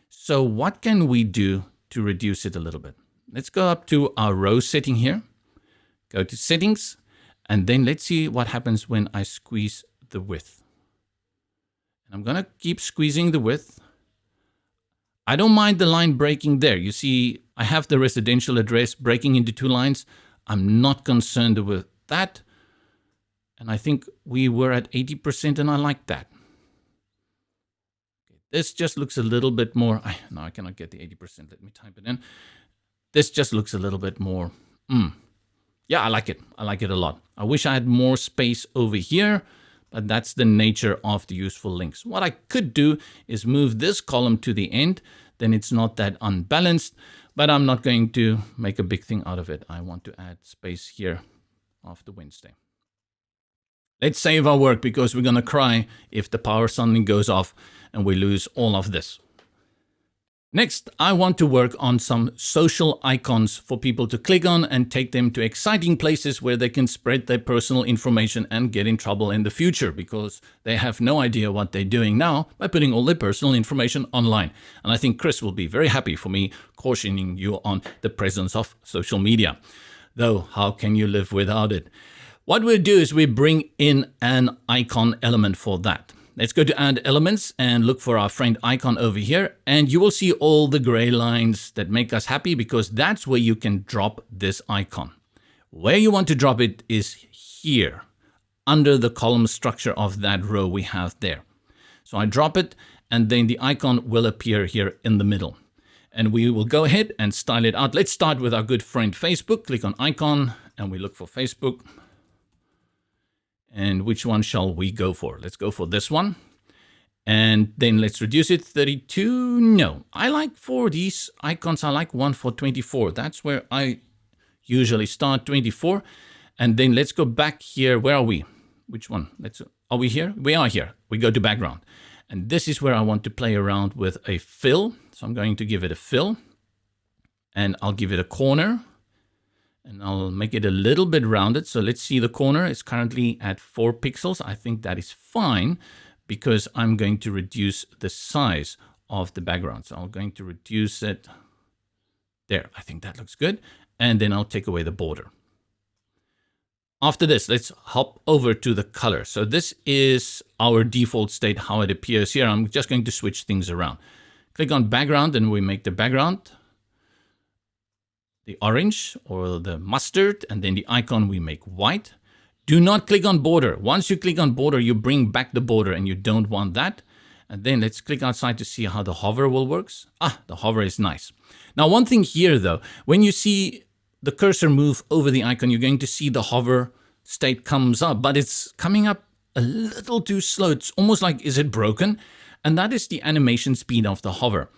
So what can we do to reduce it a little bit? Let's go up to our row setting here. Go to settings. And then let's see what happens when I squeeze the width. And I'm going to keep squeezing the width. I don't mind the line breaking there. You see, I have the residential address breaking into two lines. I'm not concerned with that. And I think we were at 80% and I like that. Okay, this just looks a little bit more. No, I cannot get the 80%. Let me type it in. This just looks a little bit more. Yeah, I like it. I like it a lot. I wish I had more space over here, but that's the nature of the useful links. What I could do is move this column to the end. Then it's not that unbalanced, but I'm not going to make a big thing out of it. I want to add space here after Wednesday. Let's save our work because we're going to cry if the power suddenly goes off and we lose all of this. Next, I want to work on some social icons for people to click on and take them to exciting places where they can spread their personal information and get in trouble in the future because they have no idea what they're doing now by putting all their personal information online. And I think Chris will be very happy for me cautioning you on the presence of social media. Though, how can you live without it? What we'll do is we bring in an icon element for that. Let's go to add elements and look for our friend icon over here. And you will see all the gray lines that make us happy because that's where you can drop this icon. Where you want to drop it is here under the column structure of that row we have there. So I drop it, and then the icon will appear here in the middle. And we will go ahead and style it out. Let's start with our good friend Facebook. Click on icon, and we look for Facebook. And which one shall we go for? Let's go for this one. And then let's reduce it 32. No, I like for these icons, I like one for 24. That's where I usually start, 24. And then let's go back here. Where are we? Which one? Are we here? We are here. We go to background. And this is where I want to play around with a fill. So I'm going to give it a fill. And I'll give it a corner. And I'll make it a little bit rounded. So let's see the corner. It's currently at 4 pixels. I think that is fine because I'm going to reduce the size of the background. So I'm going to reduce it there. I think that looks good. And then I'll take away the border. After this, let's hop over to the color. So this is our default state, how it appears here. I'm just going to switch things around. Click on background and we make the background the orange or the mustard, and then the icon we make white. Do not click on border. Once you click on border, you bring back the border and you don't want that. And then let's click outside to see how the hover will works. The hover is nice. Now, one thing here though, when you see the cursor move over the icon, you're going to see the hover state comes up, but it's coming up a little too slow. It's almost like, is it broken? And that is the animation speed of the hover.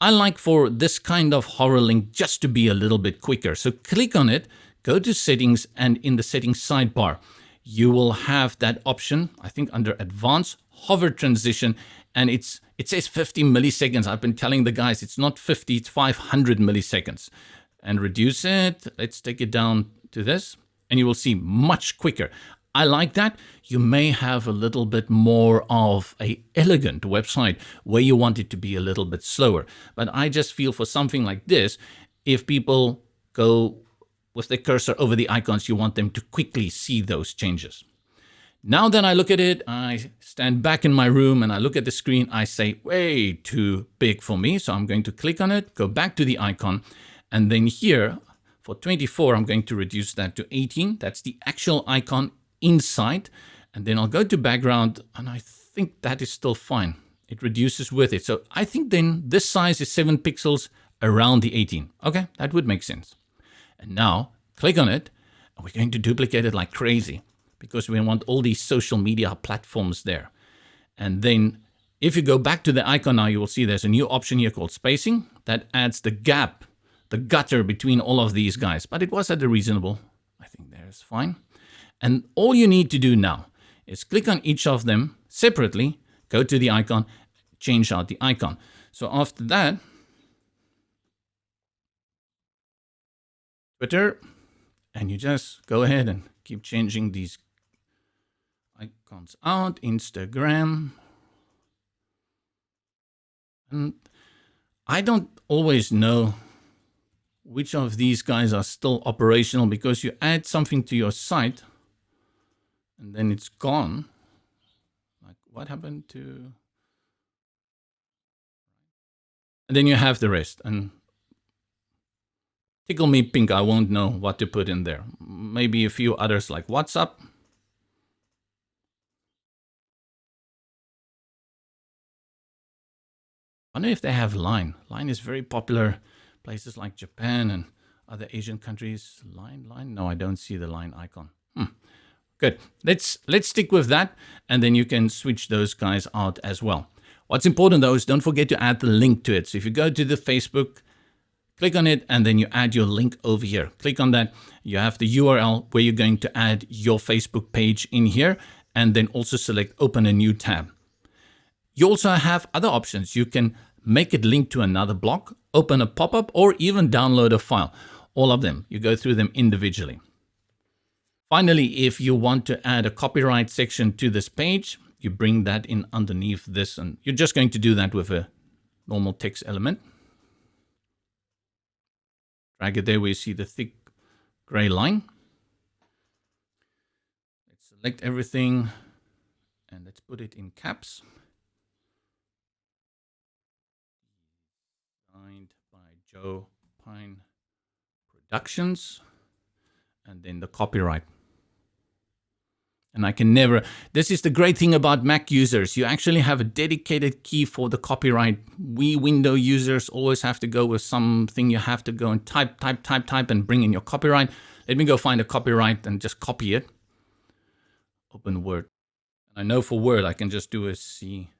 I like for this kind of hover link just to be a little bit quicker. So click on it, go to settings, and in the settings sidebar, you will have that option, I think under advanced hover transition, and it says 50 milliseconds. I've been telling the guys it's not 50, it's 500 milliseconds. And reduce it. Let's take it down to this, and you will see much quicker. I like that. You may have a little bit more of a elegant website where you want it to be a little bit slower. But I just feel for something like this, if people go with the cursor over the icons, you want them to quickly see those changes. Now that I look at it, I stand back in my room and I look at the screen, I say way too big for me. So I'm going to click on it, go back to the icon, and then here for 24, I'm going to reduce that to 18. That's the actual icon inside, and then I'll go to background, and I think that is still fine. It reduces with it. So I think then this size is 7 pixels around the 18. Okay, that would make sense. And now click on it, and we're going to duplicate it like crazy because we want all these social media platforms there. And then if you go back to the icon now, you will see there's a new option here called spacing that adds the gap, the gutter between all of these guys. But it was at a reasonable, I think there's fine. And all you need to do now is click on each of them separately, go to the icon, change out the icon. So after that, Twitter, and you just go ahead and keep changing these icons out, Instagram. And I don't always know which of these guys are still operational because you add something to your site and then it's gone. Like what happened to... And then you have the rest. And tickle me pink, I won't know what to put in there. Maybe a few others like WhatsApp. I wonder if they have Line. Line is very popular. Places like Japan and other Asian countries. Line? No, I don't see the Line icon. Good. Let's stick with that, and then you can switch those guys out as well. What's important though is don't forget to add the link to it. So if you go to the Facebook, click on it, and then you add your link over here. Click on that. You have the URL where you're going to add your Facebook page in here, and then also select open a new tab. You also have other options. You can make it link to another block, open a pop-up, or even download a file. All of them. You go through them individually. Finally, if you want to add a copyright section to this page, you bring that in underneath this, and you're just going to do that with a normal text element. Drag it there where you see the thick gray line. Let's select everything and let's put it in caps. Signed by Joe Pine Productions, and then the copyright. And I can never, this is the great thing about Mac users. You actually have a dedicated key for the copyright. We Windows users always have to go with something you have to go and type and bring in your copyright. Let me go find a copyright and just copy it. Open Word. I know for Word, I can just do a C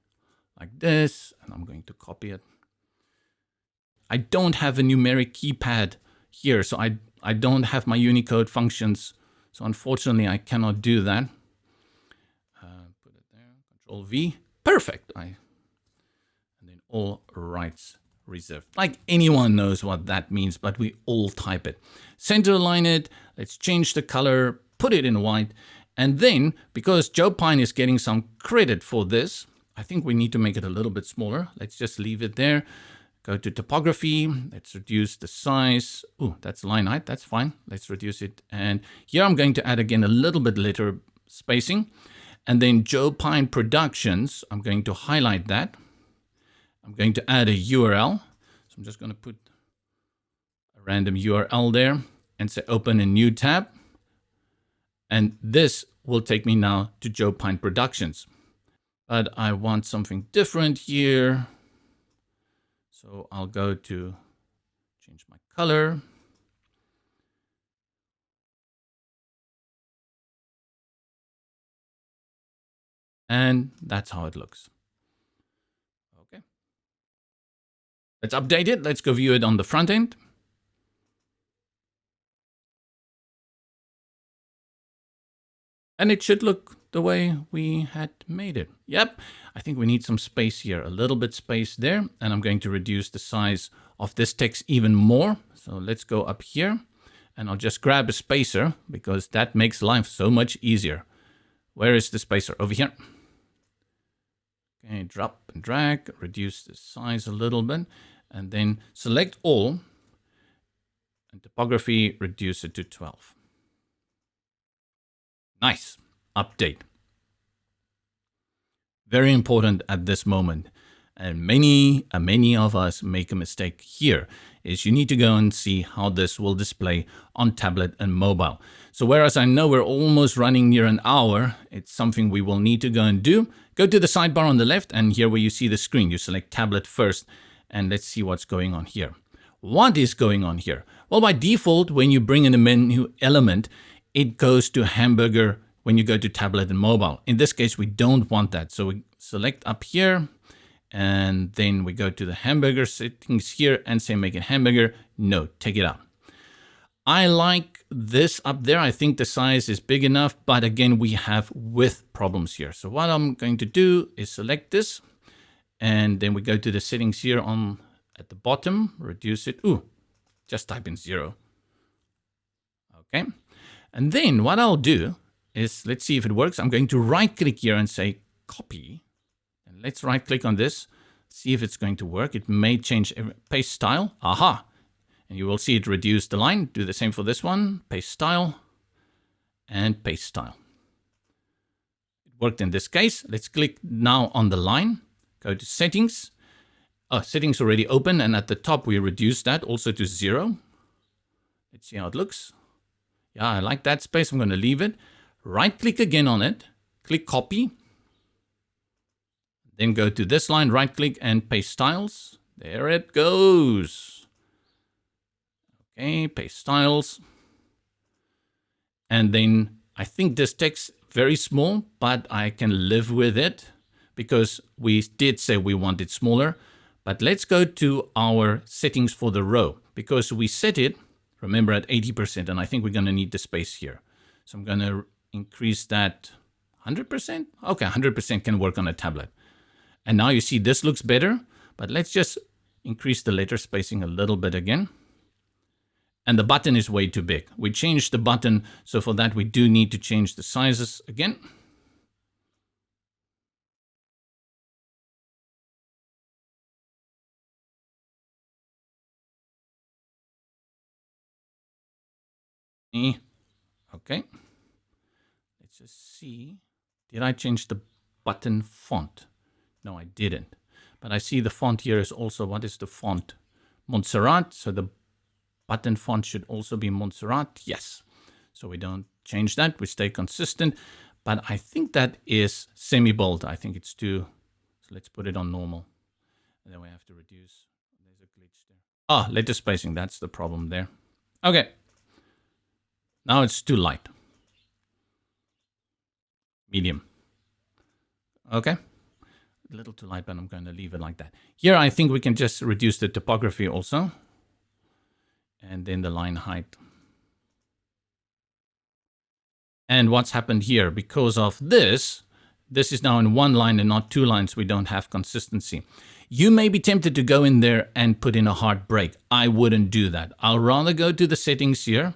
like this, and I'm going to copy it. I don't have a numeric keypad here, so I don't have my Unicode functions. So unfortunately, I cannot do that. Put it there, Control V, perfect. And then all rights reserved. Like anyone knows what that means, but we all type it. Center align it, let's change the color, put it in white. And then, because Joe Pine is getting some credit for this, I think we need to make it a little bit smaller. Let's just leave it there. Go to topography. Let's reduce the size. Oh, that's line height. That's fine. Let's reduce it. And here I'm going to add again a little bit letter spacing. And then Joe Pine Productions, I'm going to highlight that. I'm going to add a URL. So I'm just going to put a random URL there and say open a new tab. And this will take me now to Joe Pine Productions. But I want something different here. So I'll go to change my color. And that's how it looks. Okay. Let's update it. Let's go view it on the front end. And it should look the way we had made it. Yep, I think we need some space here, a little bit space there. And I'm going to reduce the size of this text even more. So let's go up here and I'll just grab a spacer because that makes life so much easier. Where is the spacer? Over here. Okay, drop and drag, reduce the size a little bit, and then select all and topography, reduce it to 12. Nice. Update. Very important at this moment. And many of us make a mistake here is you need to go and see how this will display on tablet and mobile. So whereas I know we're almost running near an hour, it's something we will need to go and do. Go to the sidebar on the left and here where you see the screen, you select tablet first and let's see what's going on here. What is going on here? Well, by default, when you bring in a menu element, it goes to hamburger when you go to tablet and mobile. In this case, we don't want that. So we select up here and then we go to the hamburger settings here and say make it hamburger. No, take it out. I like this up there. I think the size is big enough, but again, we have width problems here. So what I'm going to do is select this and then we go to the settings here on at the bottom, reduce it. Ooh, just type in 0. Okay. And then what I'll do is, let's see if it works. I'm going to right click here and say copy. And let's right click on this, see if it's going to work. It may change paste style. Aha. And you will see it reduce the line. Do the same for this one. Paste style and paste style. It worked in this case. Let's click now on the line. Go to settings. Settings already open. And at the top, we reduce that also to 0. Let's see how it looks. Yeah, I like that space. I'm going to leave it. Right click again on it. Click copy. Then go to this line, right click and paste styles. There it goes. Okay, paste styles. And then I think this text very small, but I can live with it because we did say we want it smaller. But let's go to our settings for the row because we set it, remember, at 80%, and I think we're going to need the space here. So I'm going to increase that 100%. Okay, 100% can work on a tablet. And now you see this looks better, but let's just increase the letter spacing a little bit again. And the button is way too big. We changed the button, so for that we do need to change the sizes again. Okay. Let's just see. Did I change the button font? No, I didn't. But I see the font here is also, what is the font? Montserrat. So the button font should also be Montserrat. Yes. So we don't change that. We stay consistent. but I think that is semi-bold. I think it's too, so let's put it on normal. And then we have to reduce. There's a glitch there. Ah, letter spacing, that's the problem there. Okay. Now it's too light. Medium. Okay. A little too light, but I'm going to leave it like that. Here, I think we can just reduce the topography also. And then the line height. And what's happened here, because of this is now in one line and not two lines. We don't have consistency. You may be tempted to go in there and put in a hard break. I wouldn't do that. I'll rather go to the settings here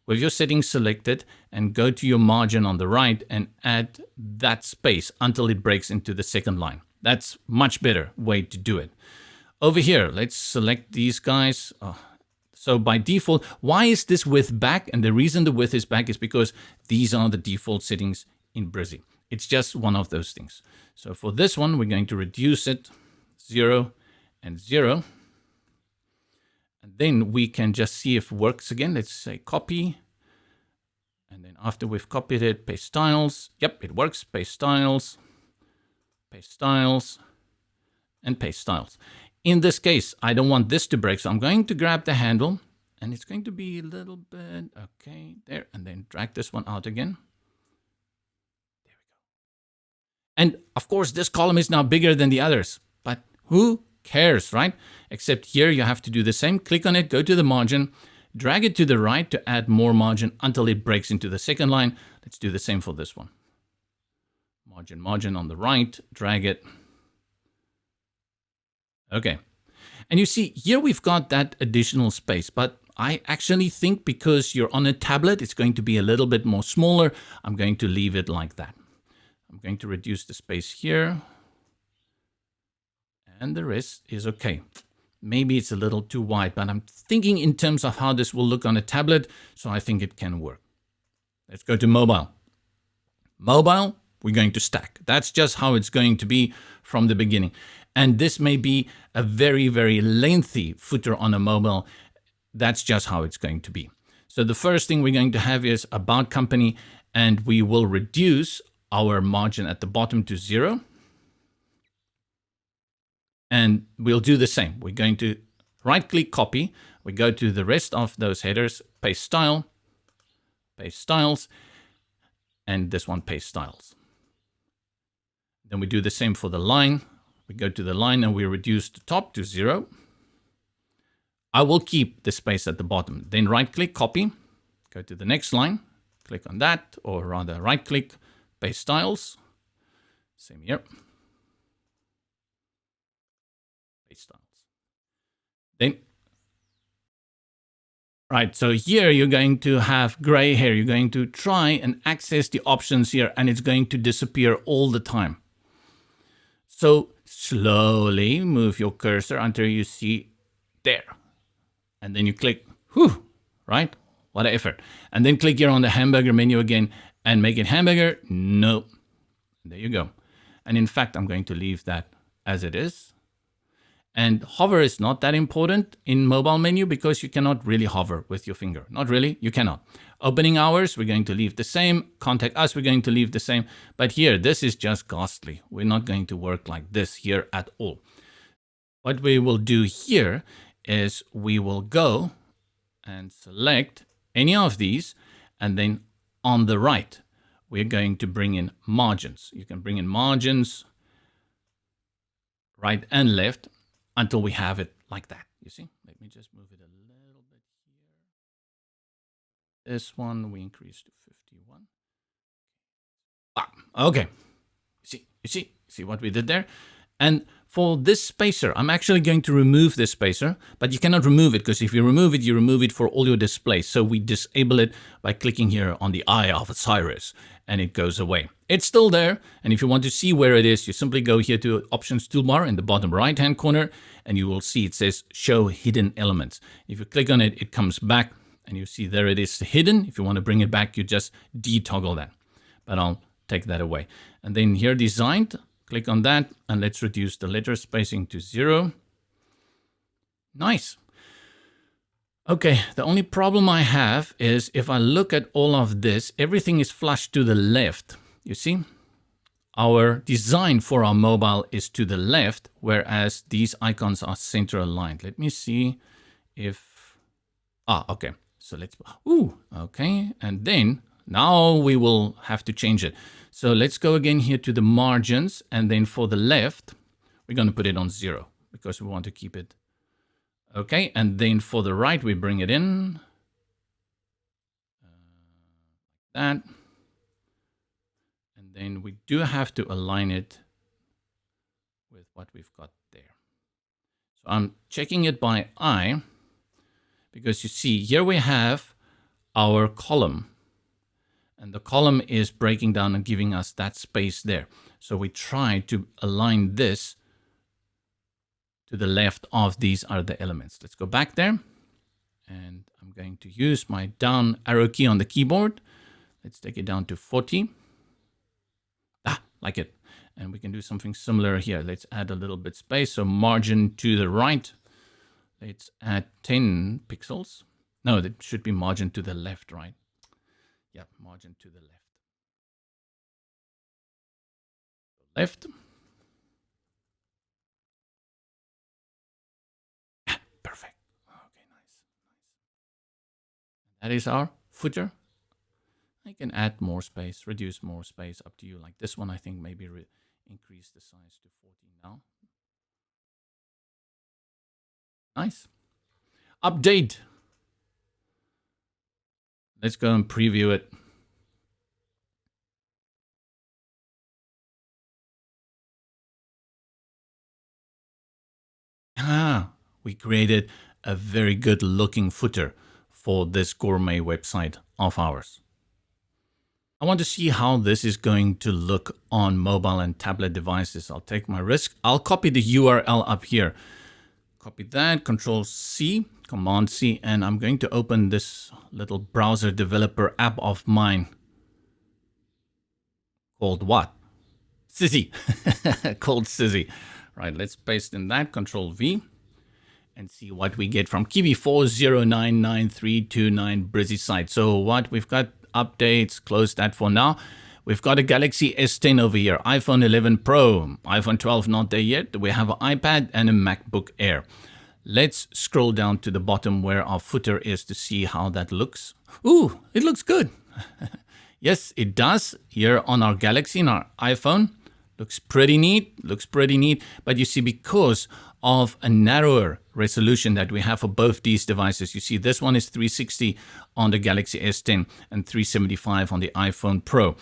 with your settings selected and go to your margin on the right and add that space until it breaks into the second line. That's much better way to do it. Over here, let's select these guys. So by default, why is this width back? And the reason the width is back is because these are the default settings in Brizy. It's just one of those things. So for this one, we're going to reduce it 0 and 0. And then we can just see if it works again. Let's say copy. And then after we've copied it, paste styles. Yep, it works. Paste styles, and paste styles. In this case, I don't want this to break, so I'm going to grab the handle, and it's going to be a little bit, okay, there, and then drag this one out again. There we go. And of course, this column is now bigger than the others, but who cares, right? Except here, you have to do the same. Click on it, go to the margin, drag it to the right to add more margin until it breaks into the second line. Let's do the same for this one. Margin on the right, drag it. Okay. And you see, here we've got that additional space, but I actually think because you're on a tablet, it's going to be a little bit more smaller. I'm going to leave it like that. I'm going to reduce the space here. And the rest is okay. Maybe it's a little too wide, but I'm thinking in terms of how this will look on a tablet, so I think it can work. Let's go to mobile. Mobile, we're going to stack. That's just how it's going to be from the beginning. And this may be a very, very lengthy footer on a mobile. That's just how it's going to be. So the first thing we're going to have is about company, and we will reduce our margin at the bottom to 0. And we'll do the same. We're going to right-click copy. We go to the rest of those headers, paste style, paste styles, and this one, paste styles. Then we do the same for the line. We go to the line and we reduce the top to 0. I will keep the space at the bottom. Then right-click, copy, go to the next line, click on that, or rather right-click, paste styles. Same here. Paste styles. Then, right, so here you're going to have gray hair. You're going to try and access the options here, and it's going to disappear all the time. So slowly move your cursor until you see there. And then you click, whew, right? What an effort. And then click here on the hamburger menu again and make it hamburger. No. There you go. And in fact, I'm going to leave that as it is. And hover is not that important in mobile menu because you cannot really hover with your finger. Not really, you cannot. Opening hours, we're going to leave the same. Contact us, we're going to leave the same. But here, this is just ghastly. We're not going to work like this here at all. What we will do here is we will go and select any of these. And then on the right, we're going to bring in margins. You can bring in margins, right and left, until we have it like that. You see? Let me just move it a little bit here. This one we increase to 51. Okay. You see what we did there? And for this spacer, I'm actually going to remove this spacer, but you cannot remove it because if you remove it for all your displays. So we disable it by clicking here on the eye of Osiris and it goes away. It's still there. And if you want to see where it is, you simply go here to options toolbar in the bottom right-hand corner and you will see it says show hidden elements. If you click on it, it comes back and you see there it is hidden. If you want to bring it back, you just detoggle that, but I'll take that away. And then here designed, click on that and let's reduce the letter spacing to 0. Nice. Okay, the only problem I have is if I look at all of this, everything is flushed to the left. you see, our design for our mobile is to the left, whereas these icons are center aligned. Let me see if, okay. So let's, okay. And then now we will have to change it. So let's go again here to the margins. And then for the left, we're going to put it on 0 because we want to keep it. Okay. And then for the right, we bring it in. That. And then we do have to align it with what we've got there. So I'm checking it by eye because you see here we have our column, and the column is breaking down and giving us that space there. So we try to align this to the left of these other elements. Let's go back there, and I'm going to use my down arrow key on the keyboard. Let's take it down to 40. Like it. And we can do something similar here. Let's add a little bit space. So margin to the right. Let's add 10 pixels. No, that should be margin to the left, right? Yeah, margin to the left. Left. Perfect. Okay, nice. That is our footer. I can add more space, reduce more space, up to you. Like this one, I think maybe increase the size to 40 now. Nice. Update. Let's go and preview it. We created a very good looking footer for this gourmet website of ours. I want to see how this is going to look on mobile and tablet devices. I'll take my risk. I'll copy the URL up here. Copy that, Control C, Command C, and I'm going to open this little browser developer app of mine called what? Sissy. Called Sissy. Right, let's paste in that, Control V, and see what we get from Kiwi409939 Brizy site. So what we've got, updates, close that for now. We've got a Galaxy S10 over here, iPhone 11 Pro, iPhone 12 not there yet. We have an iPad and a MacBook Air. Let's scroll down to the bottom where our footer is to see how that looks. Ooh, it looks good. Yes, it does. Here on our Galaxy and our iPhone, looks pretty neat, But you see, because of a narrower resolution that we have for both these devices, you see this one is 360 on the Galaxy S10 and 375 on the iPhone Pro.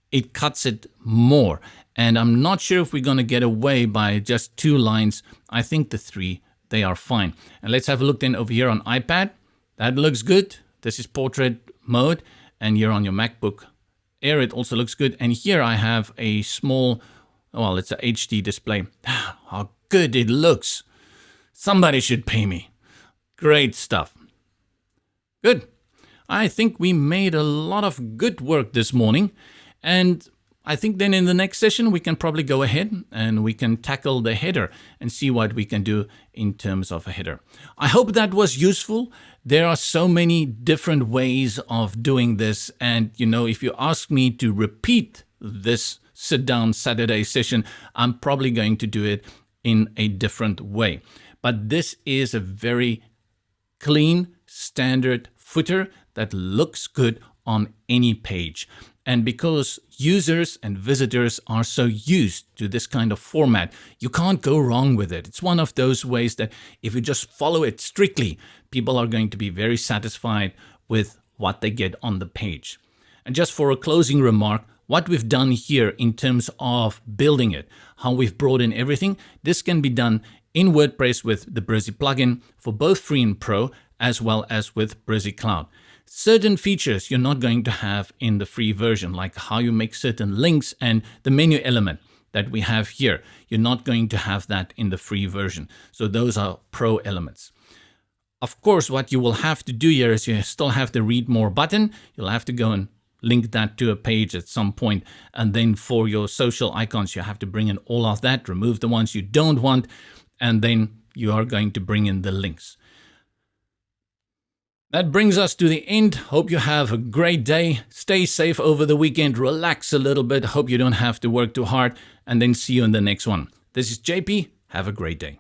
It cuts it more. And I'm not sure if we're going to get away by just 2 lines. I think the 3, they are fine. And let's have a look then over here on iPad. That looks good. This is portrait mode. And here on your MacBook Air, it also looks good. And here I have a small, well, it's a HD display. How good it looks. Somebody should pay me. Great stuff. Good. I think we made a lot of good work this morning. And I think then in the next session, we can probably go ahead and we can tackle the header and see what we can do in terms of a header. I hope that was useful. There are so many different ways of doing this. And, you know, if you ask me to repeat this sit down Saturday session, I'm probably going to do it in a different way. But this is a very clean, standard footer that looks good on any page. And because users and visitors are so used to this kind of format, you can't go wrong with it. It's one of those ways that if you just follow it strictly, people are going to be very satisfied with what they get on the page. And just for a closing remark, what we've done here in terms of building it, how we've brought in everything, this can be done in WordPress with the Brizy plugin for both free and pro, as well as with Brizy Cloud. Certain features you're not going to have in the free version, like how you make certain links and the menu element that we have here. You're not going to have that in the free version. So those are pro elements. Of course, what you will have to do here is you still have the read more button. You'll have to go and link that to a page at some point. And then for your social icons, you have to bring in all of that, remove the ones you don't want, and then you are going to bring in the links. That brings us to the end. Hope you have a great day. Stay safe over the weekend. Relax a little bit. Hope you don't have to work too hard. And then see you in the next one. This is JP. Have a great day.